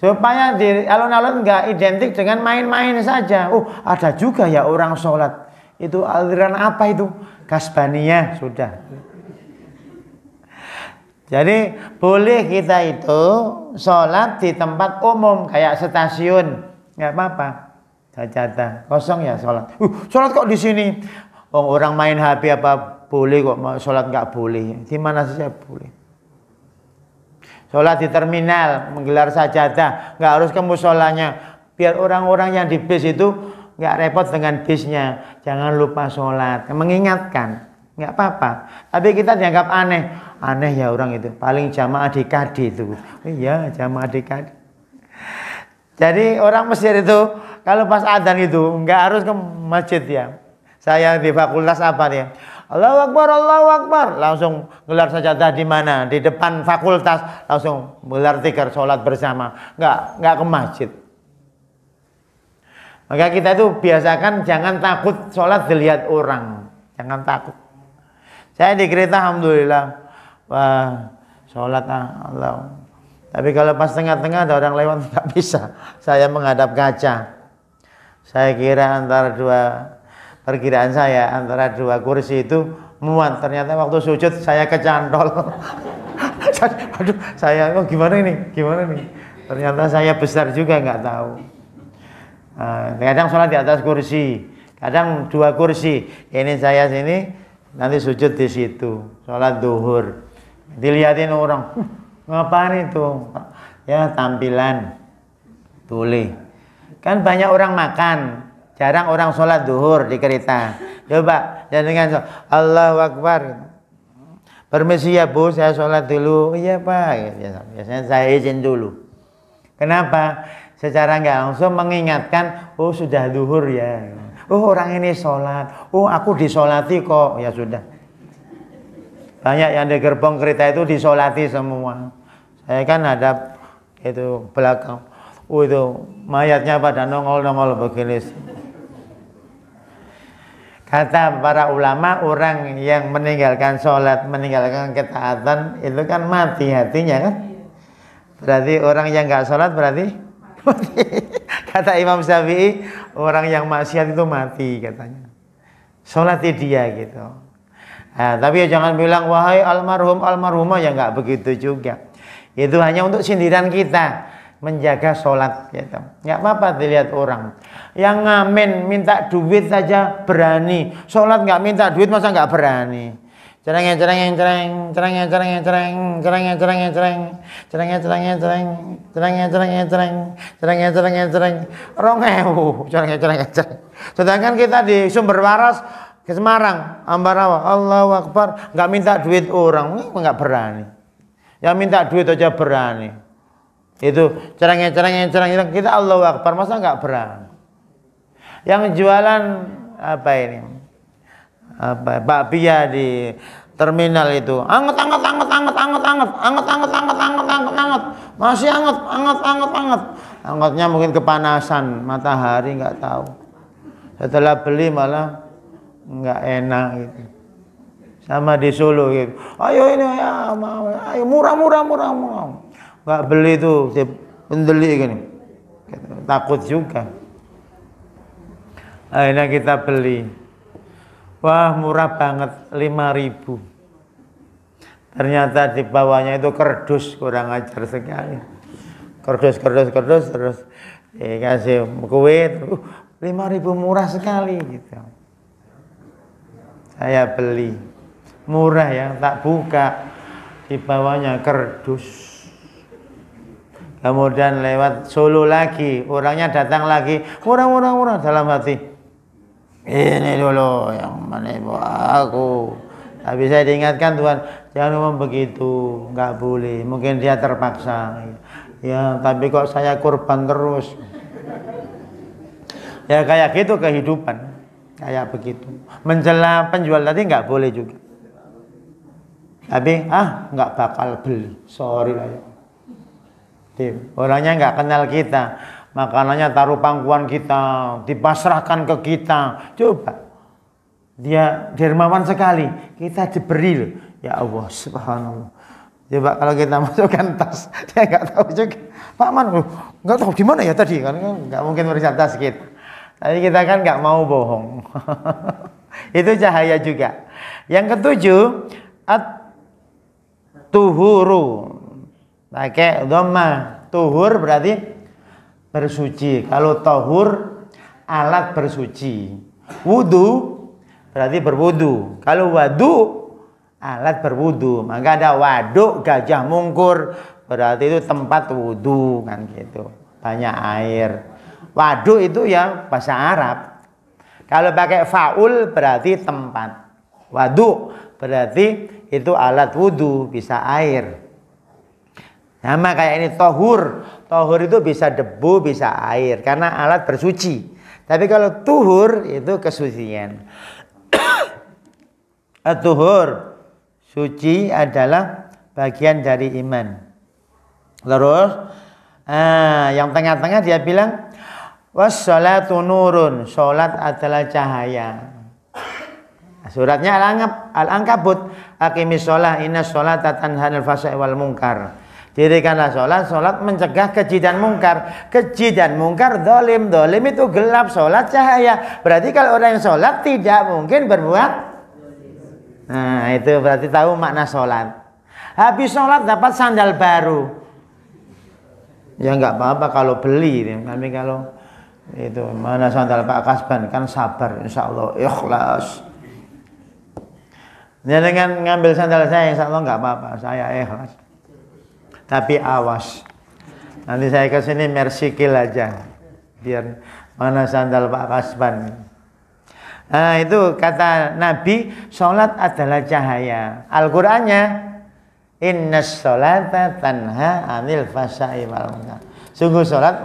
[SPEAKER 1] Supaya di alun-alun nggak identik dengan main-main saja. Oh, ada juga ya orang sholat. Itu aliran apa itu? Kasbaniyah, sudah. Jadi boleh kita itu sholat di tempat umum kayak stasiun, nggak apa-apa. Sajadah kosong ya sholat. Sholat kok di sini? Oh, orang main HP apa boleh kok sholat nggak boleh? Di mana saja boleh. Sholat di terminal menggelar sajadah, nggak harus ke musholanya. Biar orang-orang yang di bis itu nggak repot dengan bisnya. Jangan lupa sholat, mengingatkan, nggak apa-apa. Tapi kita dianggap aneh. Aneh ya orang itu, paling jamaah di kadi itu. Iya, jamaah di kadi. Jadi orang Mesir itu kalau pas adzan itu nggak harus ke masjid ya. Saya di fakultas apa dia? Allahu Akbar, Allahu Akbar. Langsung gelar sajadah di mana? Di depan fakultas. Langsung gelar tikar sholat bersama. Nggak ke masjid. Maka kita itu biasakan jangan takut sholat dilihat orang. Jangan takut. Saya di kereta alhamdulillah. Wah, sholat Allah. Tapi kalau pas tengah-tengah ada orang lewat nggak bisa. Saya menghadap kaca. Saya kira perkiraan saya antara dua kursi itu muat. Ternyata waktu sujud saya kecantol. Aduh, saya gimana ini? Gimana nih? Ternyata saya besar juga nggak tahu. Kadang sholat di atas kursi, kadang dua kursi. Ini saya sini, nanti sujud di situ. Sholat duhur. Dilihatin orang, ngapain itu? Ya tampilan, boleh. Kan banyak orang makan, jarang orang sholat duhur di kereta. Coba, jangan Allahu Akbar. Permisi ya Bu, saya sholat dulu. Iya Pak, biasanya saya izin dulu. Kenapa? Secara nggak langsung mengingatkan, oh sudah duhur ya. Oh orang ini sholat, oh aku disolati kok. Ya sudah. Banyak yang di gerbong kereta itu disolati semua. Saya kan hadap itu belakang. Oh itu mayatnya pada nongol-nongol begini. Kata para ulama, orang yang meninggalkan sholat, meninggalkan ketaatan itu kan mati hatinya kan. Berarti orang yang nggak sholat berarti mati. Kata Imam Syafi'i, orang yang maksiat itu mati katanya. Sholati dia gitu. Nah, tapi ya jangan bilang wahai almarhum almarhumah, ya nggak begitu juga. Itu hanya untuk sindiran kita menjaga sholat gitu. Nggak apa-apa dilihat orang. Yang ngamen minta duit saja berani. Sholat nggak minta duit masa nggak berani. Cereng cereng cereng cereng cereng cereng cereng cereng cereng cereng cereng cereng cereng cereng cereng cereng cereng cereng 2000 cereng cereng cereng. Sedangkan kita di Sumber Waras ke Semarang Ambarawa Allahu Akbar nggak minta duit orang nggak berani. Yang minta duit aja berani. Itu cereng cereng cereng kita Allahu Akbar masa nggak berani. Yang jualan apa ini? Apa bakpia di terminal itu anget masih anget angetnya mungkin kepanasan matahari nggak tahu setelah beli malah nggak enak gitu sama di Solo gitu ayo ini ya ayo murah nggak beli tuh pendeli gini takut juga akhirnya kita beli. Wah murah banget 5.000. Ternyata di bawahnya itu kerdus kurang ajar sekali. Kerdus terus dikasih kue 5.000 murah sekali gitu. Saya beli murah ya tak buka di bawahnya kerdus. Kemudian lewat Solo lagi orangnya datang lagi murah dalam hati. Ini dulu yang mana ibu aku. Tapi saya diingatkan Tuhan, jangan ngomong begitu, nggak boleh. Mungkin dia terpaksa. Ya, tapi kok saya korban terus. Ya kayak gitu kehidupan, kayak begitu. Mencela penjual tadi nggak boleh juga. Tapi nggak bakal beli, sorry lah ya. Orangnya nggak kenal kita. Makanannya taruh pangkuan kita, dipasrahkan ke kita. Coba, dia dermawan sekali. Kita diberi loh. Ya Allah, subhanallah. Coba kalau kita masukkan tas, dia nggak tahu juga. Pak Man, nggak tahu di mana ya tadi kan nggak mungkin meriksa tas kita. Tapi kita kan nggak mau bohong. Itu cahaya juga. Yang ketujuh, at-tuhuru. Pakai dhamma. Tuhur berarti bersuci. Kalau tohur alat bersuci. Wudu berarti berwudu. Kalau wadu alat berwudu. Maka ada waduk Gajah Mungkur berarti itu tempat wudu kan gitu. Banyak air. Waduk itu ya bahasa Arab. Kalau pakai faul berarti tempat. Waduk berarti itu alat wudu bisa air. Sama kayak ini tohur. Tohur itu bisa debu, bisa air. Karena alat bersuci. Tapi kalau tuhur itu kesucian. Tuhur. Suci adalah bagian dari iman. Terus. Yang tengah-tengah dia bilang. Wassalatu nurun. Sholat adalah cahaya. Suratnya Al-Ankabut. Aqimis sholah inna sholata tanhanil fasai wal munkar. Dirikanlah sholat mencegah keji dan mungkar. Keji dan mungkar dolim itu gelap, sholat cahaya. Berarti kalau orang yang sholat tidak mungkin berbuat. Nah itu berarti tahu makna sholat. Habis sholat dapat sandal baru. Ya nggak apa-apa kalau beli. Tapi kalau itu mana sandal Pak Kasban kan sabar, insya Allah ikhlas. Ya dengan ngambil sandal saya insya Allah nggak apa-apa, saya ikhlas. Tapi awas, nanti saya ke sini mersikil aja, biar mana sandal Pak Kasban. Nah itu kata Nabi, sholat adalah cahaya. Al-Qur'annya, innas sholata tanha anil fasai wal munkar. Sungguh sholat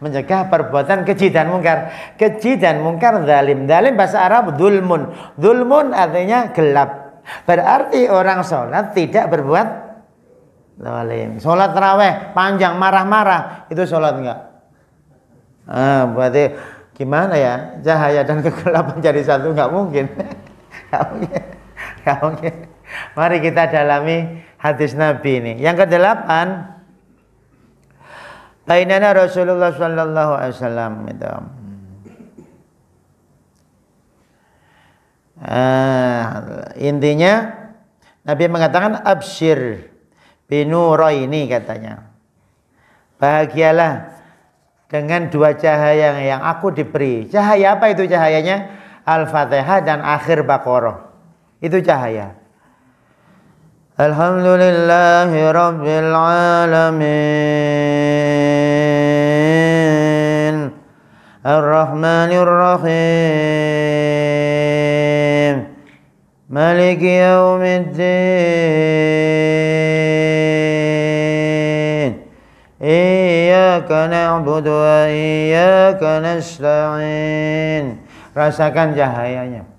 [SPEAKER 1] mencegah perbuatan keji dan mungkar. Keji dan mungkar zalim. Zalim bahasa Arab dulmun. Dulmun artinya gelap. Berarti orang sholat tidak berbuat zalim. Sholat taraweh panjang marah-marah itu sholat enggak? Berarti gimana ya? Cahaya dan kegelapan jadi satu enggak mungkin. Enggak mungkin. Mari kita dalami hadis Nabi ini. Yang ke-8, bainana Rasulullah sallallahu alaihi wasallam itu. Intinya Nabi mengatakan absyir binuraini katanya. Bahagialah dengan dua cahaya yang aku diberi. Cahaya apa itu cahayanya? Al-Fatihah dan akhir Baqarah. Itu cahaya. Alhamdulillahi Rabbil Alamin Ar-Rahmanir Rahim Maliki Yaumiddin Iyyaka na'budu wa iyyaka nasta'in. Rasakan cahayanya.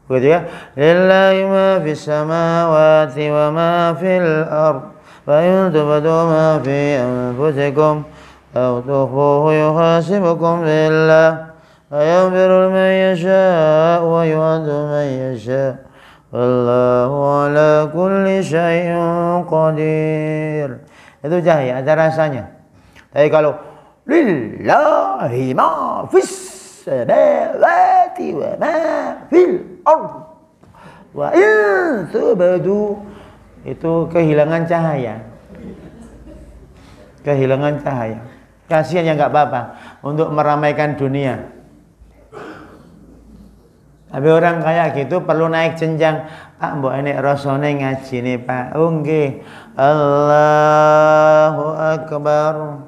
[SPEAKER 1] Begitu ya. Lillahi ma fis samawati wa ma fil ard. Wa in tubdu ma fi anfusikum aw tukhfuhu yuhasibukum billah. Wa yaghfiru liman yasha' wa yu'adhibu man yasha'. Wallahu ala kulli syai'in qadir. Itu cahaya, ada rasanya. Tapi kalau lillahi ma fis samawati wa ma fil ard wa in tubdu, itu kehilangan cahaya. Kehilangan cahaya. Kasihan ya, enggak apa-apa untuk meramaikan dunia. Tapi orang kayak gitu perlu naik jenjang. Pak, mbok enek rasane ngaji nih, Pak. Oh nggih. Allahu akbar.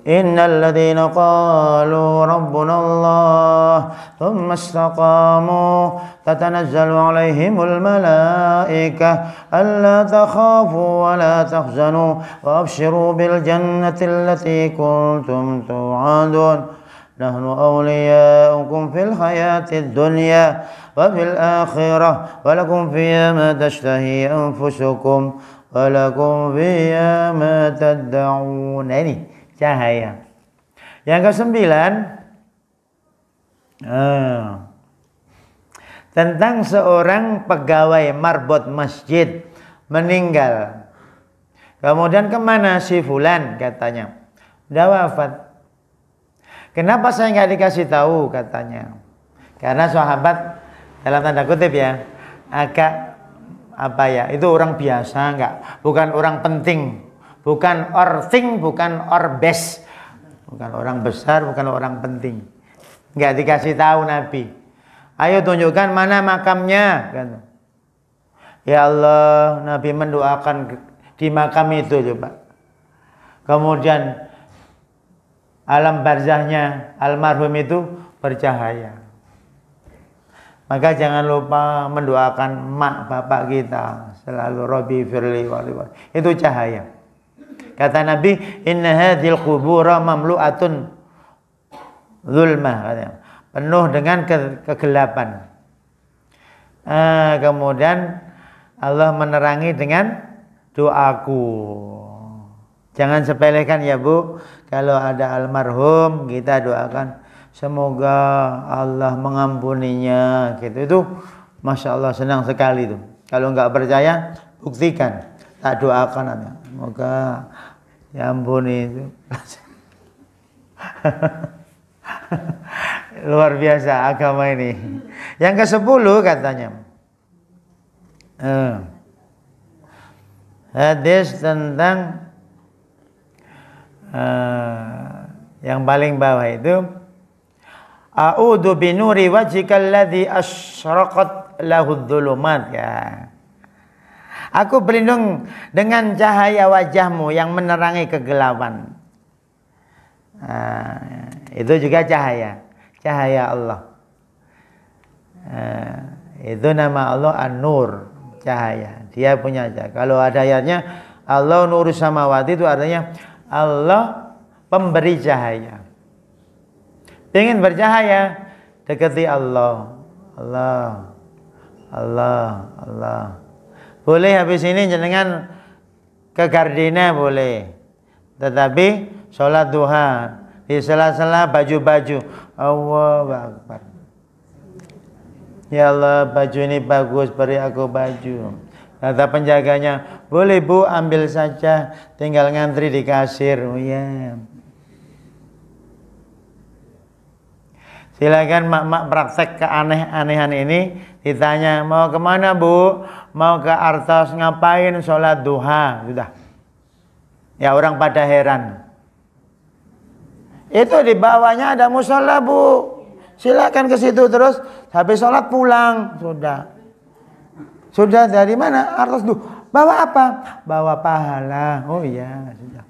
[SPEAKER 1] Innal ladzina qalu rabbuna Allah thumma istaqamu tatanazzalu alaihimul malaikah alla takhafu wa la tahzanu wa abshiru bil jannati allati kuntum tu'adun. Nahnu awliya'ukum fil hayatid dunya wa fil akhirah wa lakum fiha ma tashtahi anfusukum wa lakum fiha ma tad'un. Ini cahaya. Yang ke-9 tentang seorang pegawai marbot masjid meninggal. Kemudian kemana si fulan, katanya? Udah wafat. Kenapa saya nggak dikasih tahu, katanya? Karena sahabat dalam tanda kutip ya, agak apa ya, itu orang biasa, bukan orang penting, bukan orting, bukan orbes, bukan orang besar, bukan orang penting. Nggak dikasih tahu Nabi. Ayo tunjukkan mana makamnya, kan? Ya Allah, Nabi mendoakan di makam itu coba. Kemudian alam barzahnya almarhum itu bercahaya. Maka jangan lupa mendoakan mak bapak kita selalu, Rabbi firli wali. Itu cahaya. Kata Nabi, inna hadhil qubura mamlu'atun zulmah, katanya, penuh dengan kegelapan. Kemudian Allah menerangi dengan doaku. Jangan sepelekan ya Bu, kalau ada almarhum kita doakan semoga Allah mengampuninya, gitu. Itu Masya Allah, senang sekali itu. Kalau nggak percaya, buktikan, tak doakan, semoga diampuni itu. Luar biasa agama ini. Yang ke-10 katanya, hadis tentang yang paling bawah itu, a'udzu binuri wajhikal ladzi asyraqat lahu dzulumat, ya. Aku berlindung dengan cahaya wajahmu yang menerangi kegelapan. Itu juga cahaya, cahaya Allah. Itu nama Allah An-Nur, cahaya. Dia punya cahaya. Kalau ada ayatnya Allah nurus samawati, itu artinya Allah pemberi cahaya. Ingin bercahaya, dekati Allah. Allah, Allah, Allah. Boleh habis ini jenengan ke Gardena boleh. Tetapi sholat duha di sela-sela baju-baju, Allahu Akbar. Ya Allah, baju ini bagus, beri aku baju. Kata penjaganya, boleh Bu, ambil saja, tinggal ngantri di kasir. Oh ya. Silakan mak-mak praktek keaneh-anehan ini. Ditanya, mau kemana Bu? Mau ke Artos, ngapain? Sholat duha. Sudah. Ya, orang pada heran. Itu di bawahnya ada musola Bu. Silakan ke situ terus. Habis sholat pulang. Sudah. Sudah dari mana? Artos tuh. Bawa apa? Bawa pahala. Oh iya, sudah.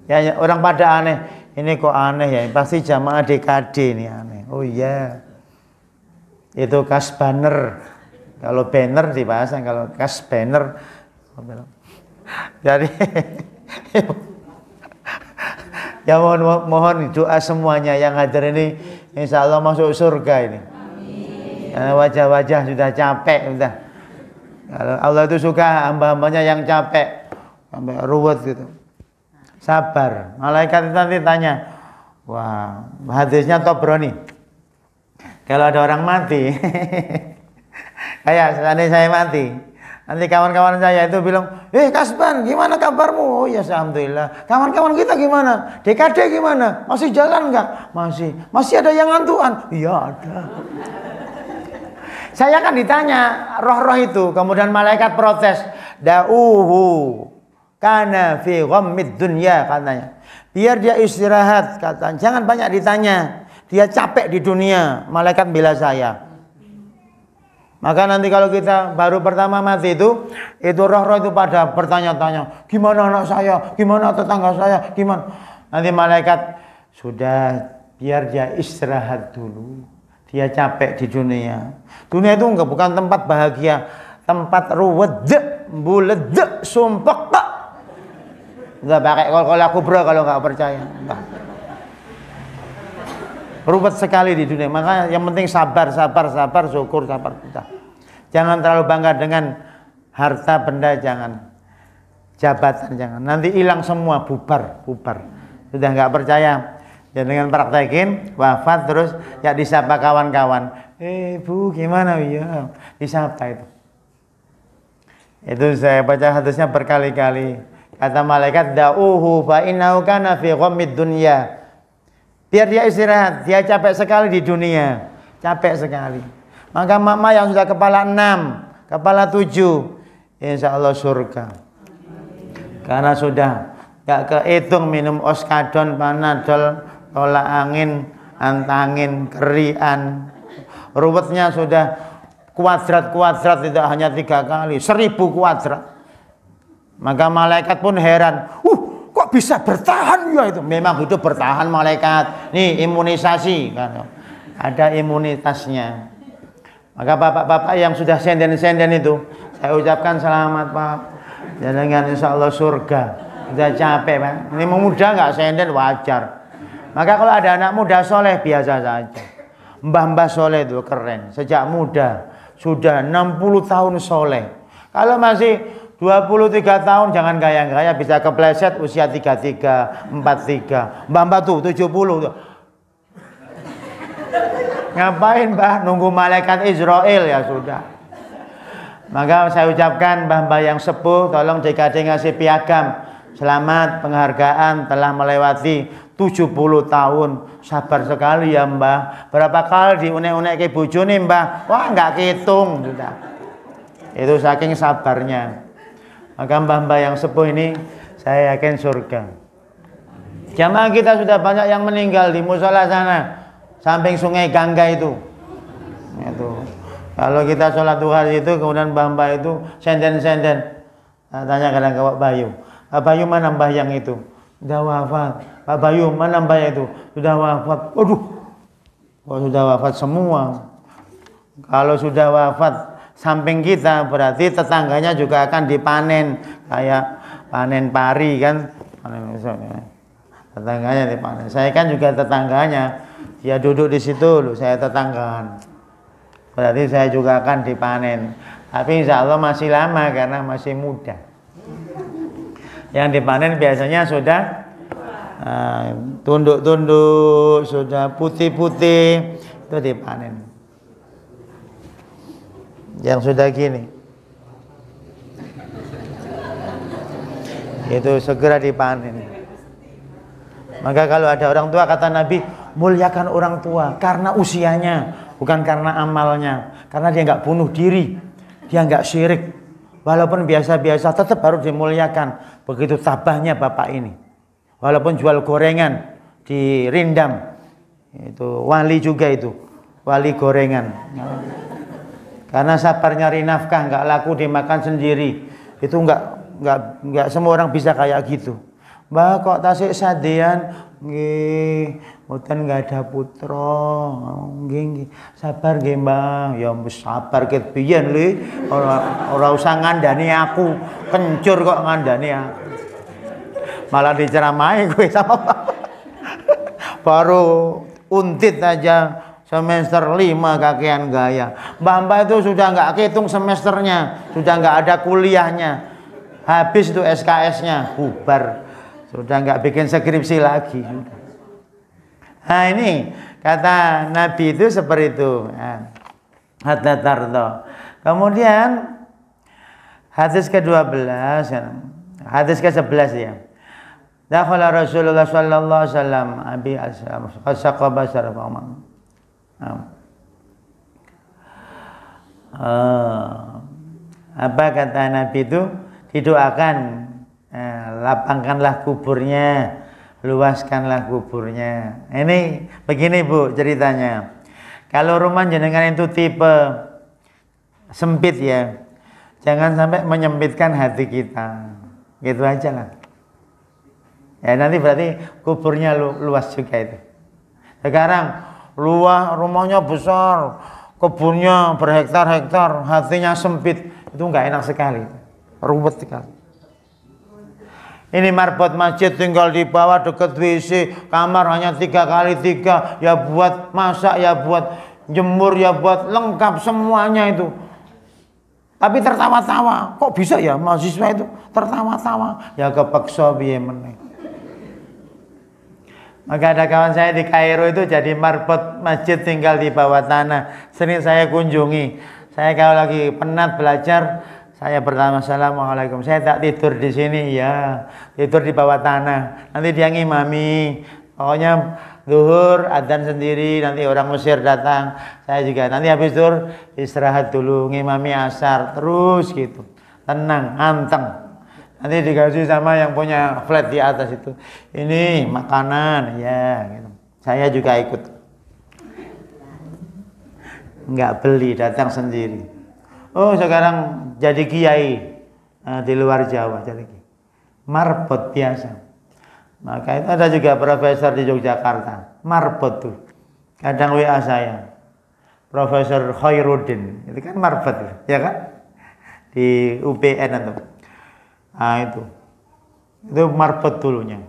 [SPEAKER 1] Ya, orang pada aneh. Ini kok aneh ya? Pasti jamaah DKD ini aneh. Oh iya. Itu kas banner. Kalau banner dibahas, kalau kas banner. Jadi ya mohon doa semuanya yang hadir ini, insya Allah masuk surga ini. Karena wajah-wajah sudah capek, sudah. Kalau Allah itu suka hamba-hambanya yang capek, sampai ruwet gitu. Sabar. Malaikat itu nanti tanya, wah, hadisnya Tobroni. Kalau ada orang mati, kayak seandainya saya mati, nanti kawan-kawan saya itu bilang, Kasban, gimana kabarmu? Oh ya, alhamdulillah. Kawan-kawan kita gimana? DKD gimana? Masih jalan nggak? Masih. Masih ada yang ngantuan? Iya ada. Saya kan ditanya roh-roh itu, kemudian malaikat protes, da'uhu kana fi ghammid dunya, katanya. Biar dia istirahat, katanya. Jangan banyak ditanya. Dia capek di dunia. Malaikat bela saya. Maka nanti kalau kita baru pertama mati itu roh-roh itu pada bertanya-tanya, gimana anak saya, gimana tetangga saya, gimana. Nanti malaikat, sudah biar dia istirahat dulu. Dia capek di dunia. Dunia itu enggak, bukan tempat bahagia, tempat ruwet, bulet, sumpek tak. Enggak pakai kol-kol kubra kalau enggak percaya. Enggak. Ruwet sekali di dunia. Maka yang penting sabar, syukur, sabar kita. Jangan terlalu bangga dengan harta benda, jangan. Jabatan jangan. Nanti hilang semua, bubar. Sudah nggak percaya, ya dengan praktekin, wafat terus ya disapa kawan-kawan. Bu gimana ya? Disapa itu. Itu saya baca hadisnya berkali-kali. Kata malaikat, da'uhu fa innahu kana fi ghammid dunya. Biar dia istirahat, dia capek sekali di dunia, capek sekali. Maka mama yang sudah kepala 6, kepala 7, insya Allah surga. Karena sudah gak kehitung minum oskadon, panadol, tolak angin, antangin, kerian. Ruwetnya sudah kuadrat tidak hanya 3 kali, 1000 kuadrat. Maka malaikat pun heran. Kok bisa bertahan ya itu? Memang hidup bertahan malaikat. Nih imunisasi kan. Ada imunitasnya. Maka bapak-bapak yang sudah senden-senden itu, saya ucapkan selamat Pak. Dengan insya Allah surga. Sudah capek Pak. Ini muda nggak senden wajar. Maka kalau ada anak muda soleh biasa saja. Mbah-mbah soleh itu keren. Sejak muda sudah 60 tahun soleh. Kalau masih 23 tahun jangan gaya-gaya, bisa kepleset usia 33, 43. Mbah-mbah tuh 70 tuh. Ngapain Mbah? Nunggu malaikat Israel ya sudah. Maka saya ucapkan mbah-mbah yang sepuh, tolong DKD ngasih piagam. Selamat penghargaan telah melewati 70 tahun. Sabar sekali ya Mbah. Berapa kali diunek-unek ke bojone Mbah? Wah nggak kehitung sudah. Itu saking sabarnya. Maka mbah-mbah yang sepuh ini saya yakin surga. Jamaah kita sudah banyak yang meninggal di musola sana, samping sungai Gangga itu. Kalau kita sholat duha itu, kemudian mbah-mbah itu senden-senden. Tanya kadang ke Pak Bayu, Pak Bayu mana mbah yang itu? Sudah wafat. Pak Bayu mana mbah itu? Sudah wafat. Waduh, sudah wafat semua. Kalau sudah wafat samping kita berarti tetangganya juga akan dipanen, kayak panen pari kan, tetangganya dipanen. Saya kan juga tetangganya, dia duduk di situ loh, saya tetanggaan, berarti saya juga akan dipanen. Tapi insya Allah masih lama karena masih muda. Yang dipanen biasanya sudah tunduk-tunduk, sudah putih-putih, itu dipanen. Yang sudah gini itu segera dipanen. Maka kalau ada orang tua, kata Nabi, muliakan orang tua karena usianya, bukan karena amalnya. Karena dia nggak bunuh diri, dia nggak syirik, walaupun biasa-biasa tetap harus dimuliakan. Begitu tabahnya bapak ini, walaupun jual gorengan di Rindam, itu wali juga, itu wali gorengan. Karena sabar nyari nafkah nggak laku dimakan sendiri. Itu nggak semua orang bisa kayak gitu. Mbah kok tasik sadean nggih mboten nggak ada putra. Nggih sabar nggih Mbah. Ya wis sabar ket biyen le. Ora usah ngandani aku. Kencur kok ngandani aku. Malah diceramahi kowe sama Bapak. Baru untit aja semester 5 kakean gaya. Mbak itu sudah nggak kehitung semesternya, sudah nggak ada kuliahnya, habis itu SKS-nya bubar, sudah nggak bikin skripsi lagi. Nah ini kata Nabi itu seperti itu. Hatta tardo. Kemudian hadis ke-12, hadis ke-11 ya. Dakhala Rasulullah sallallahu alaihi wasallam abi aslam qasaqaba sarfa. Apa kata Nabi itu? Didoakan, lapangkanlah kuburnya, luaskanlah kuburnya. Ini begini Bu ceritanya. Kalau rumah jenengan itu tipe sempit ya, jangan sampai menyempitkan hati kita. Gitu aja lah. Ya nanti berarti kuburnya luas juga itu. Sekarang luas, rumahnya besar, kebunnya berhektar-hektar, hatinya sempit, itu nggak enak sekali, ruwet sekali. Ini marbot masjid tinggal di bawah dekat WC, kamar hanya 3x3, ya buat masak, ya buat jemur, ya buat lengkap semuanya itu. Tapi tertawa-tawa, kok bisa ya mahasiswa itu tertawa-tawa? Ya kepeksa piye meneh. Maka ada kawan saya di Kairo itu jadi marbot masjid tinggal di bawah tanah. Sering saya kunjungi. Saya kalau lagi penat belajar, saya pertama assalamualaikum. Saya tak tidur di sini ya, tidur di bawah tanah. Nanti dia ngimami. Pokoknya zuhur adzan sendiri. Nanti orang Mesir datang. Saya juga nanti habis zuhur istirahat dulu, ngimami asar terus gitu. Tenang, anteng. Nanti dikasih sama yang punya flat di atas itu. Ini makanan, ya. Gitu. Saya juga ikut. Nggak beli, datang sendiri. Oh sekarang jadi kiai di luar Jawa, jadi marbot biasa. Maka itu ada juga profesor di Yogyakarta, marbot tuh. Kadang WA saya, Profesor Khairuddin, itu kan marbot, ya kan? Di UPN itu. Nah itu marbot dulunya,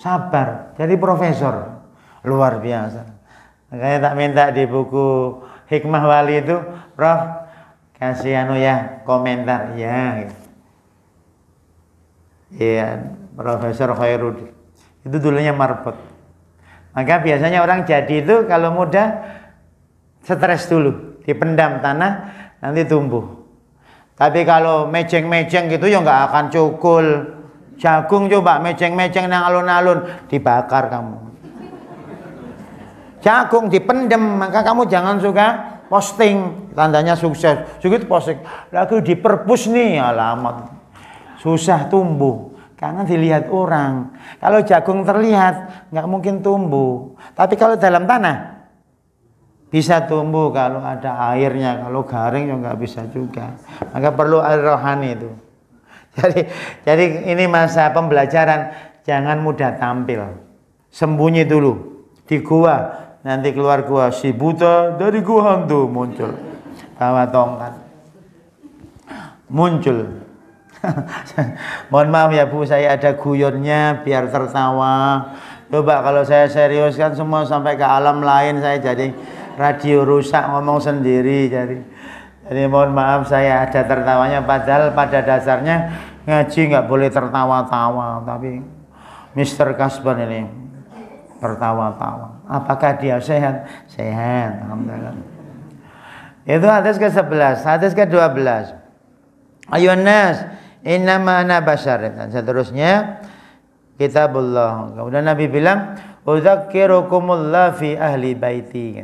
[SPEAKER 1] sabar, jadi profesor, luar biasa. Makanya tak minta di buku Hikmah Wali itu, Prof kasih ya komentar ya. Iya, Profesor Khairuddin itu dulunya marbot. Maka biasanya orang jadi itu kalau muda stres dulu, dipendam tanah, nanti tumbuh. Tapi kalau mejeng-mejeng gitu ya nggak akan cukul. Jagung coba mejeng-mejeng nang alun-alun, dibakar kamu. Jagung dipendem, maka kamu jangan suka posting, tandanya sukses. Juga posting, lagi diperpus nih, alamat. Susah tumbuh, karena dilihat orang. Kalau jagung terlihat, nggak mungkin tumbuh. Tapi kalau dalam tanah, bisa tumbuh kalau ada airnya, kalau garing ya nggak bisa juga. Maka perlu air rohani itu. Jadi ini masa pembelajaran, jangan mudah tampil. Sembunyi dulu di gua, nanti keluar gua si buta dari gua hantu muncul. Bawa tongkat. Muncul. Mohon maaf ya Bu, saya ada guyonnya biar tertawa. Coba kalau saya serius kan semua sampai ke alam lain, saya jadi radio rusak ngomong sendiri. Jadi mohon maaf saya ada tertawanya, padahal pada dasarnya ngaji nggak boleh tertawa-tawa. Tapi Mr. Kasban ini tertawa-tawa. Apakah dia sehat? Sehat, alhamdulillah. Itu hadis ke-11, hadis ke-12. Ayuhan nas, innama ana basyar. Dan seterusnya kitabullah. Kemudian Nabi bilang, "Udzakirukumullah fi ahli baiti."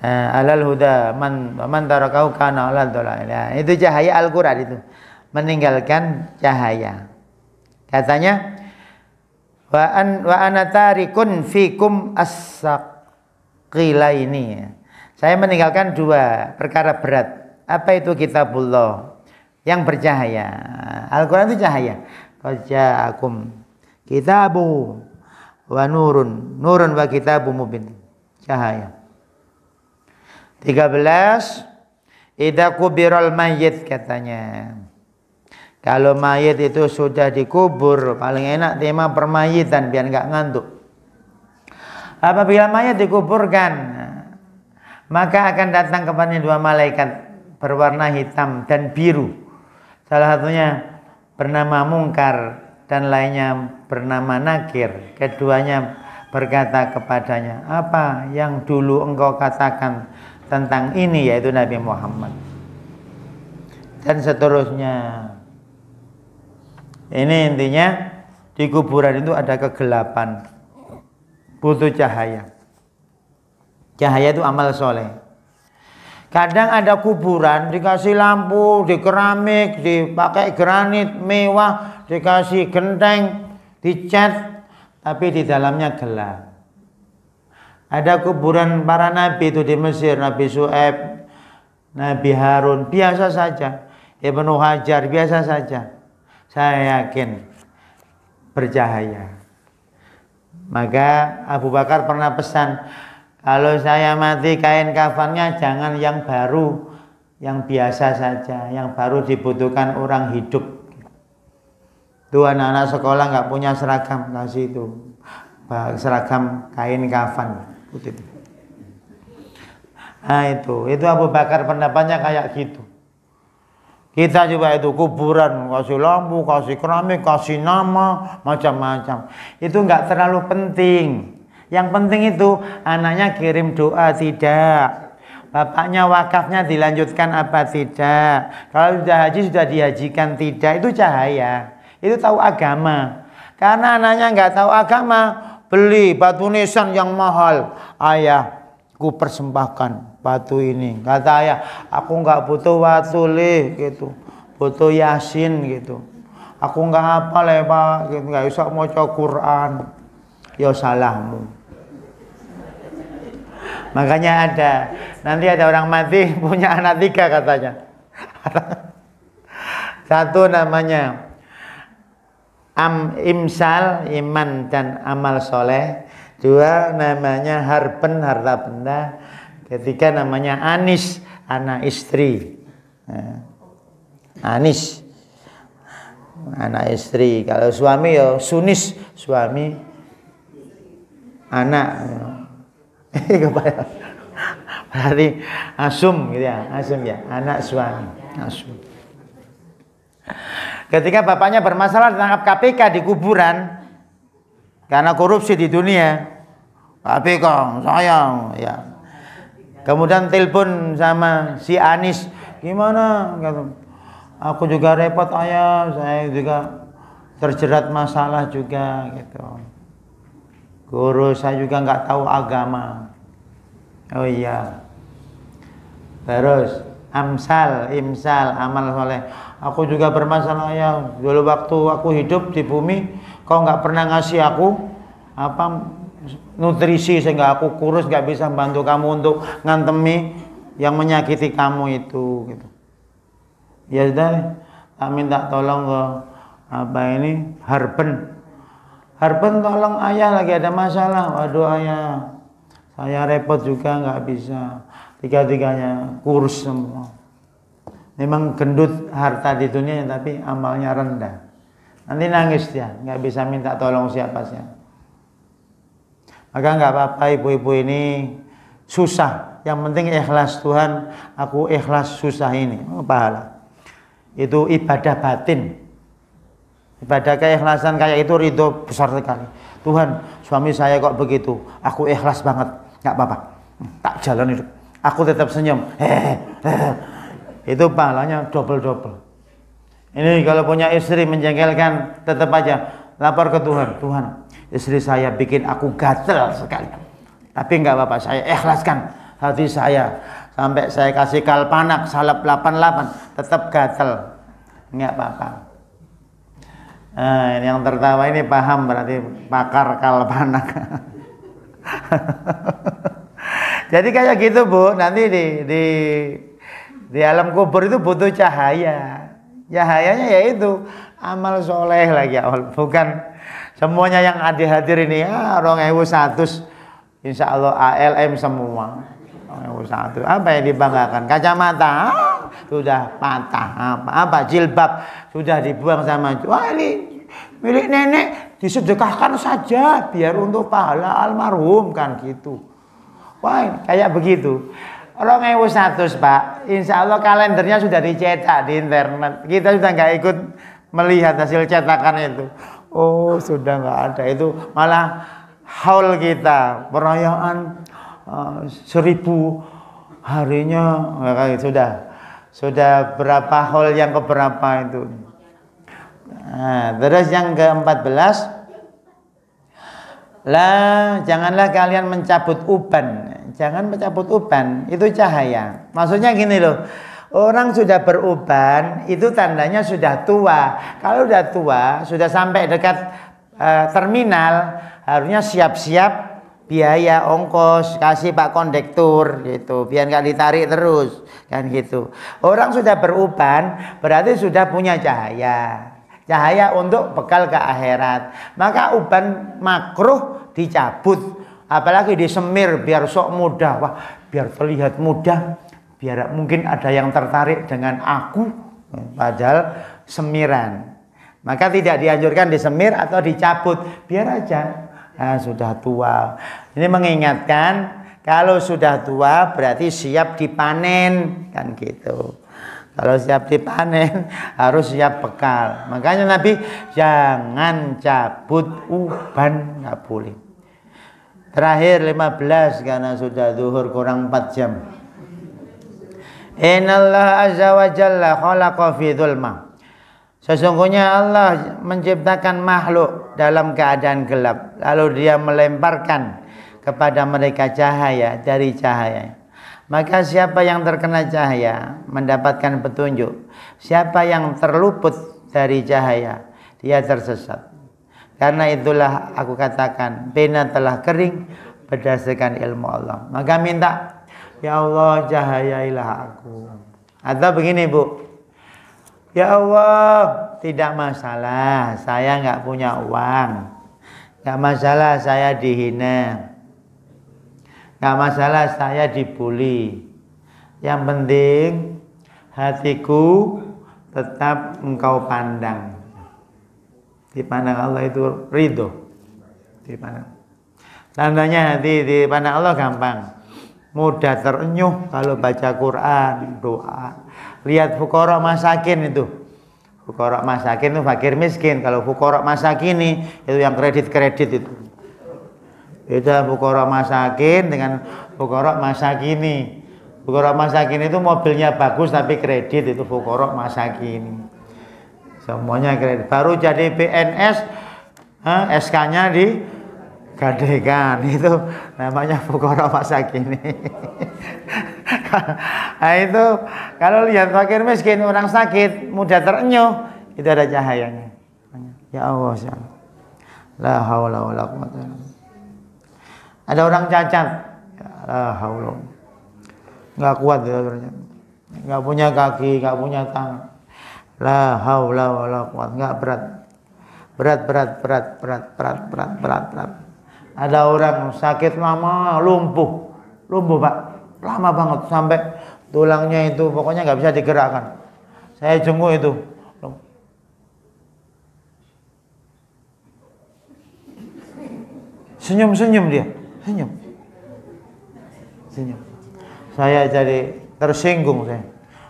[SPEAKER 1] Alal huda man tarakahu kana alal dhalal. Itu cahaya Al-Qur'an itu. Meninggalkan cahaya. Katanya wa ana tarikun fikum as-saqilaini. Saya meninggalkan 2 perkara berat. Apa itu kitabullah? Yang bercahaya. Al-Quran itu cahaya. Qad ja'akum kitabu wa nurun. Nurun wa kitabu mubin. Cahaya. 13. Idza kubiral mayyit katanya. Kalau mayit itu sudah dikubur, paling enak tema permayitan biar nggak ngantuk. Apabila mayat dikuburkan, maka akan datang kepadanya 2 malaikat berwarna hitam dan biru. Salah satunya bernama Mungkar dan lainnya bernama Nakir. Keduanya berkata kepadanya, apa yang dulu engkau katakan tentang ini, yaitu Nabi Muhammad. Dan seterusnya. Ini intinya di kuburan itu ada kegelapan, butuh cahaya. Cahaya itu amal soleh. Kadang ada kuburan dikasih lampu, di keramik, dipakai granit mewah, dikasih genteng, dicat, tapi di dalamnya gelap. Ada kuburan para nabi itu di Mesir, Nabi Syuaib, Nabi Harun, biasa saja. Ibnu Hajar, biasa saja. Saya yakin bercahaya. Maka Abu Bakar pernah pesan, kalau saya mati kain kafannya jangan yang baru, yang biasa saja. Yang baru dibutuhkan orang hidup. Tuh anak-anak sekolah nggak punya seragam, kasih itu seragam kain kafan putih. Nah itu Abu Bakar pendapatnya kayak gitu. Kita juga itu kuburan, kasih lampu, kasih keramik, kasih nama, macam-macam. Itu nggak terlalu penting. Yang penting itu anaknya kirim doa tidak, bapaknya wakafnya dilanjutkan apa tidak, kalau sudah haji sudah dihajikan tidak, itu cahaya, itu tahu agama. Karena anaknya nggak tahu agama, beli batu nisan yang mahal, ayah ku persembahkan batu ini. Kata ayah, aku nggak butuh batu gitu, butuh yasin gitu. Aku nggak hafal Pak, gitu. Nggak usah mau Quran. Ya salahmu. Makanya nanti ada orang mati punya anak 3 katanya. Satu namanya imsal, iman dan amal soleh. 2 namanya harpen, harta benda. 3 namanya anis, anak istri. Anis, anak istri. Kalau suami ya sunis, suami, anak. Berarti asum gitu ya, asum ya, anak suami, asum. Ketika bapaknya bermasalah ditangkap KPK di kuburan karena korupsi di dunia, KPK sayang ya. Kemudian telepon sama si Anis, gimana? Aku juga repot ayah, saya juga terjerat masalah juga gitu. Guru saya juga nggak tahu agama. Oh iya. Terus imsal, amal soleh. Aku juga bermasalah ya. Dulu waktu aku hidup di bumi, kau nggak pernah ngasih aku nutrisi sehingga aku kurus, nggak bisa bantu kamu untuk ngantemi yang menyakiti kamu itu. Gitu. Ya sudah, tak minta tolong ke Harpen tolong ayah lagi ada masalah. Waduh ayah, saya repot juga nggak bisa. 3-tiganya kurus semua. Memang gendut harta di dunia tapi amalnya rendah. Nanti nangis dia, nggak bisa minta tolong siapa-siapa. Maka nggak apa-apa ibu-ibu ini susah. Yang penting ikhlas, Tuhan, aku ikhlas susah ini. Pahala. Itu ibadah batin. Ibadah keikhlasan kayak itu ridho besar sekali. Tuhan, suami saya kok begitu, aku ikhlas banget, nggak apa-apa, tak jalan itu, aku tetap senyum, itu pahalanya double. Ini kalau punya istri menjengkelkan, tetap aja lapor ke Tuhan. Tuhan, istri saya bikin aku gatel sekali, tapi nggak apa-apa, saya ikhlaskan hati saya, sampai saya kasih kalpanak salep 88, tetap gatel, nggak apa-apa. Nah, yang tertawa ini paham berarti pakar kalpanak. Jadi kayak gitu Bu, nanti di alam kubur itu butuh cahaya. Cahayanya yaitu amal soleh lagi awal, bukan semuanya yang hadir ini ya 2100 insya Allah ALM semua. 2100 apa yang dibanggakan? Kacamata sudah patah, apa jilbab sudah dibuang sama itu. Wah ini milik nenek, disedekahkan saja biar untuk pahala almarhum kan gitu. Wah kayak begitu. 2100 Pak, insya Allah kalendernya sudah dicetak di internet. Kita sudah nggak ikut melihat hasil cetakan itu. Oh sudah nggak ada, itu malah haul kita perayaan 1000 harinya sudah berapa haul yang keberapa itu. Nah, terus yang ke-14, janganlah kalian mencabut uban. Jangan mencabut uban, itu cahaya. Maksudnya gini loh, orang sudah beruban itu tandanya sudah tua. Kalau sudah tua, sudah sampai dekat terminal, harusnya siap-siap biaya ongkos, kasih Pak Kondektur gitu, biar nggak ditarik terus kan gitu. Orang sudah beruban berarti sudah punya cahaya. Cahaya untuk bekal ke akhirat. Maka uban makruh dicabut. Apalagi disemir biar sok muda. Wah, biar terlihat muda, biar mungkin ada yang tertarik dengan aku, padahal semiran. Maka tidak dianjurkan disemir atau dicabut, biar aja. Nah, sudah tua. Ini mengingatkan kalau sudah tua berarti siap dipanen kan gitu. Kalau siap dipanen harus siap bekal. Makanya Nabi jangan cabut uban, nggak boleh. Terakhir 15 karena sudah zuhur kurang 4 jam. Innallaha azza wa jalla khalaqa fi dzulmah. Sesungguhnya Allah menciptakan makhluk dalam keadaan gelap, lalu Dia melemparkan kepada mereka cahaya dari cahaya. Maka siapa yang terkena cahaya mendapatkan petunjuk. Siapa yang terluput dari cahaya, dia tersesat. Karena itulah aku katakan pena telah kering berdasarkan ilmu Allah. Maka minta, ya Allah cahayailah aku. Atau begini Bu, ya Allah tidak masalah saya nggak punya uang, nggak masalah saya dihina, nggak masalah saya dibully. Yang penting hatiku tetap engkau pandang. Dipandang Allah itu ridho. Dipandang. Tandanya hati dipandang Allah gampang. Mudah terenyuh kalau baca Quran, doa. Lihat fuqara masakin itu. Fuqara masakin itu fakir miskin. Kalau fuqara masakin itu yang kredit-kredit itu. Beda fuqara masakin dengan fuqara masakini. Fuqara masakin itu mobilnya bagus tapi kredit, itu fuqara masakin. Semuanya kredit. Baru jadi PNS, SK-nya digadekan, itu namanya fuqara masakin. Nah itu kalau lihat fakir miskin, orang sakit, mudah terenyuh, itu ada cahayanya. Ya Allah, ya Allah. La haula wala quwwata illa billah. Ada orang cacat, la haula. Enggak kuat dia, enggak punya kaki, enggak punya tangan. La haula wala quwwata, enggak berat. Ada orang sakit lama, lumpuh Pak, lama banget sampai tulangnya itu pokoknya nggak bisa digerakkan. Saya jenguk itu, senyum dia, senyum. Saya jadi tersinggung saya.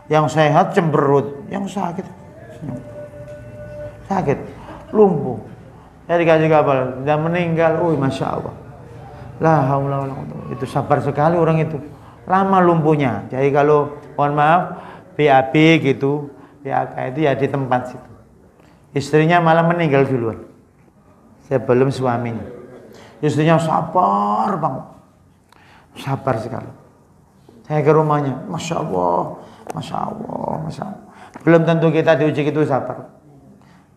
[SPEAKER 1] Yang sehat cemberut, yang sakit senyum. Sakit, lumpuh. Saya dikasih kabar, sudah meninggal. Masya Allah. La haula wala quwwata. Itu sabar sekali orang itu. Lama lumpuhnya. Jadi kalau mohon maaf BAB gitu, PAK itu ya di tempat situ. Istrinya malah meninggal duluan sebelum suaminya. Istrinya sabar banget. Sabar sekali. Saya ke rumahnya, Masya Allah. Belum tentu kita diuji itu sabar.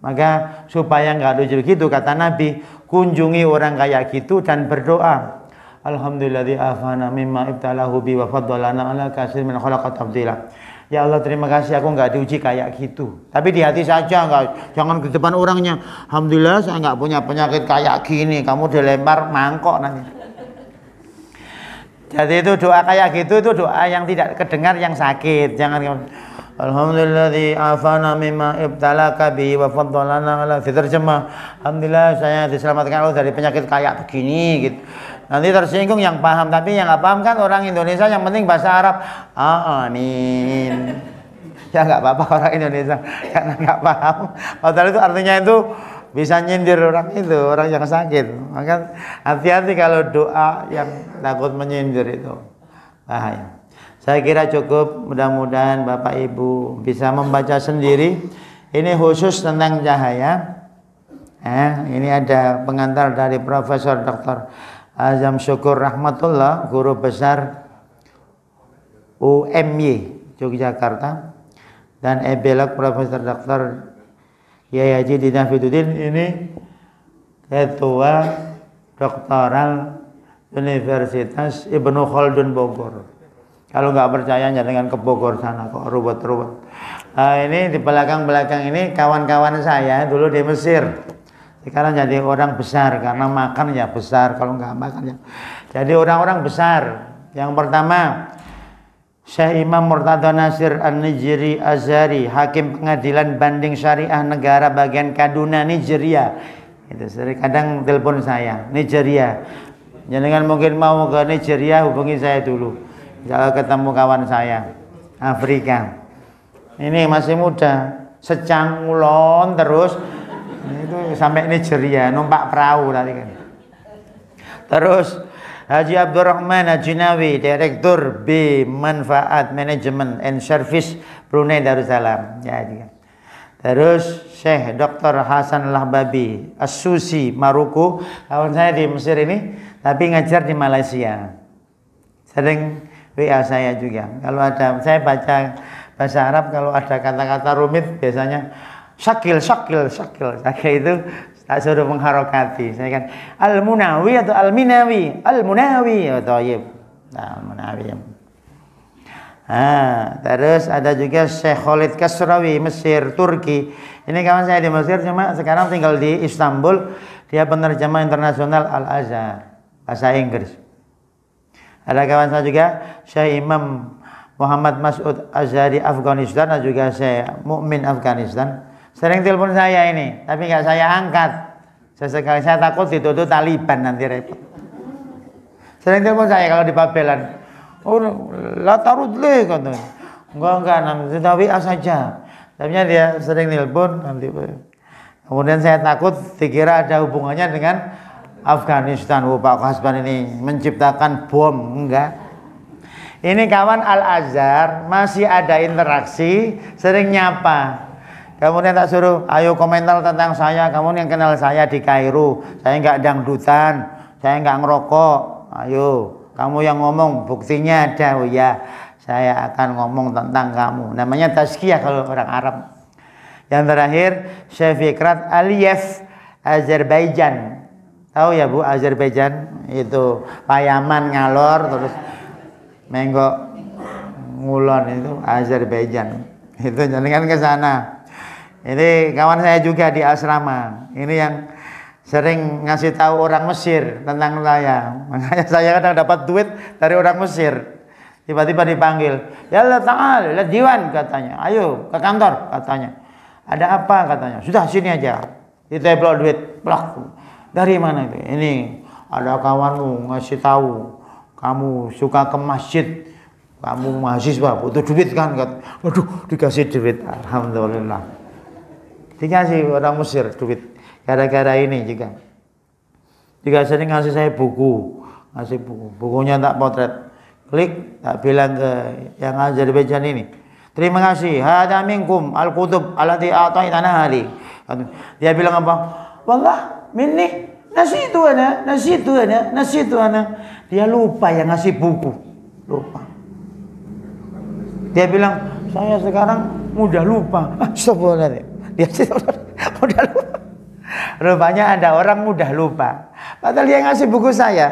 [SPEAKER 1] Maka supaya nggak diuji begitu, kata Nabi, kunjungi orang kayak gitu dan berdoa. Alhamdulilladzi afana mimma ibtalahu bi wa faddalana ala katsirin min khalaqa tafdila. Ya Allah, terima kasih aku nggak diuji kayak gitu. Tapi di hati saja, nggak, jangan di depan orangnya. Alhamdulillah saya nggak punya penyakit kayak gini. Kamu dilempar mangkok nanti. Jadi itu doa kayak gitu, itu doa yang tidak kedengar, yang sakit. Jangan alhamdulilladzi afana mimma ibtalaka bi wa faddalana ala, diterjemah alhamdulillah saya diselamatkan Allah dari penyakit kayak begini gitu. Nanti tersinggung yang paham, tapi yang nggak paham kan orang Indonesia, yang penting bahasa Arab. Amin. Ya nggak apa-apa orang Indonesia karena nggak paham. Padahal itu artinya itu bisa nyindir orang itu, orang yang sakit. Maka hati-hati kalau doa yang takut menyindir itu bahaya. Saya kira cukup, mudah-mudahan Bapak Ibu bisa membaca sendiri. Ini khusus tentang cahaya. Ini ada pengantar dari Profesor Dr. Azam Syukur Rahmatullah, guru besar UMY Yogyakarta, dan epilog Profesor Dr. Kiai Haji Dina Fiduddin, ini ketua doktoral Universitas Ibnu Khaldun Bogor. Kalau nggak percaya jangan ke Bogor sana, kok ruwet-ruwet. Ini di belakang-belakang ini kawan-kawan saya dulu di Mesir. Sekarang jadi orang besar karena makan ya besar, kalau nggak makan ya. Jadi orang-orang besar. Yang pertama, Syekh Imam Murtada Nasir An-Nijri Azhari, Hakim Pengadilan Banding Syariah Negara Bagian Kaduna, Nigeria. Itu sering kadang telepon saya, Nigeria. Jangan mungkin mau ke Nigeria, hubungi saya dulu. Kalau ketemu kawan saya, Afrika. Ini masih muda, secang ngulon terus. Itu sampai Nigeria, numpak perahu tadi kan. Terus Haji Abdurrahman Ajinawi, Direktur B Manfaat Management and Service Brunei Darussalam. Ya. Terus Syekh Dr. Hasan Lahbabi As-Susi Maruku, kawan saya di Mesir ini, tapi ngajar di Malaysia. Sering WA saya juga. Kalau ada, saya baca bahasa Arab, kalau ada kata-kata rumit biasanya Syakil itu tak suruh mengharokati. Saya kan Al-Munawi atau Al-Minawi, Al-Munawi atau Tayyib. Al-Munawi. Terus ada juga Syekh Khalid Kasrawi, Mesir, Turki. Ini kawan saya di Mesir, cuma sekarang tinggal di Istanbul. Dia penerjemah internasional Al-Azhar, bahasa Inggris. Ada kawan saya juga Syekh Imam Muhammad Mas'ud Azhari Afghanistan, dan juga Syekh Mukmin Afghanistan. Sering telepon saya ini, tapi nggak saya angkat. Sesekali saya takut dituduh Taliban, nanti repot. Sering telepon saya kalau di Babelan. Oh, la tarudle katanya. Enggak, nanti WA saja. Tapi dia sering telepon nanti. Kemudian saya takut dikira ada hubungannya dengan Afghanistan. Pak Kasban ini menciptakan bom, enggak. Ini kawan Al-Azhar masih ada interaksi, sering nyapa. Kemudian tak suruh, ayo komentar tentang saya. Kamu yang kenal saya di Kairo. Saya nggak dangdutan, saya nggak ngerokok. Ayo, kamu yang ngomong, buktinya ada. Oh ya, saya akan ngomong tentang kamu. Namanya tazkiyah kalau orang Arab. Yang terakhir, Syekh Fikrat Aliyev, Azerbaijan. Tahu ya Bu, Azerbaijan itu payaman ngalor terus menggok ngulon, itu Azerbaijan. Itu jangan ke sana. Ini kawan saya juga di asrama. Ini yang sering ngasih tahu orang Mesir tentang saya. Makanya saya kadang dapat duit dari orang Mesir. Tiba-tiba dipanggil, ya Allah ta'ala, lihat Jiwan katanya. Ayo ke kantor katanya. Ada apa katanya? Sudah sini aja. Diteblok duit, plak. Dari mana itu? Ini ada kawanmu ngasih tahu kamu suka ke masjid. Kamu mahasiswa butuh duit kan? Waduh, dikasih duit. Alhamdulillah. Dikasih orang Mesir duit gara-gara ini juga. Juga sering ngasih saya buku, ngasih buku. Bukunya tak potret. Klik, tak bilang ke yang Azerbaijan ini. Terima kasih. Hada minkum al-kutub allati a'taitana hali. Dia bilang apa? Wallah, minni nasitu ana. Dia lupa yang ngasih buku. Lupa. Dia bilang, saya sekarang mudah lupa. Astagfirullahaladzim. Dia mudah lupa. Rupanya ada orang mudah lupa. Padahal dia ngasih buku saya.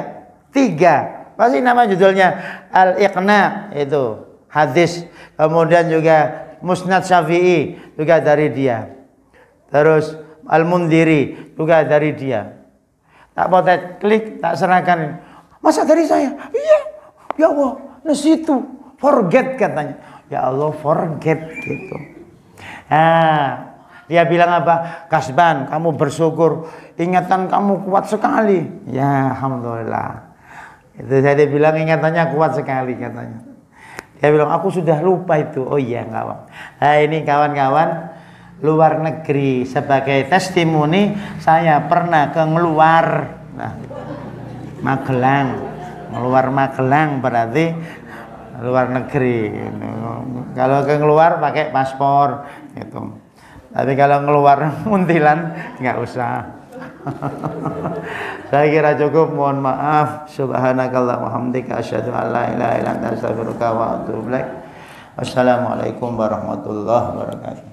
[SPEAKER 1] 3. Pasti nama judulnya Al-Iqna itu hadis. Kemudian juga Musnad Syafi'i juga dari dia. Terus Al-Mundhiri juga dari dia. Tak potet klik, tak serahkan. Masa dari saya? Iya. Ya Allah, nah situ forget katanya. Ya Allah, forget gitu. Nah, dia bilang apa? Kasban, kamu bersyukur. Ingatan kamu kuat sekali. Ya, alhamdulillah. Itu saya bilang ingatannya kuat sekali katanya. Dia bilang aku sudah lupa itu. Oh iya kawan. Nah ini kawan-kawan luar negeri sebagai testimoni saya pernah ke ngeluar. Nah, Magelang, ngeluar Magelang berarti luar negeri. Kalau ke ngeluar pakai paspor gitu. Tapi kalau ngeluar Muntilan nggak usah. Saya kira cukup, mohon maaf. Subhanakallah wa hamdika asyhadu an la ilaha illa anta astaghfiruka wa atubu ilaik. Wassalamualaikum warahmatullahi wabarakatuh.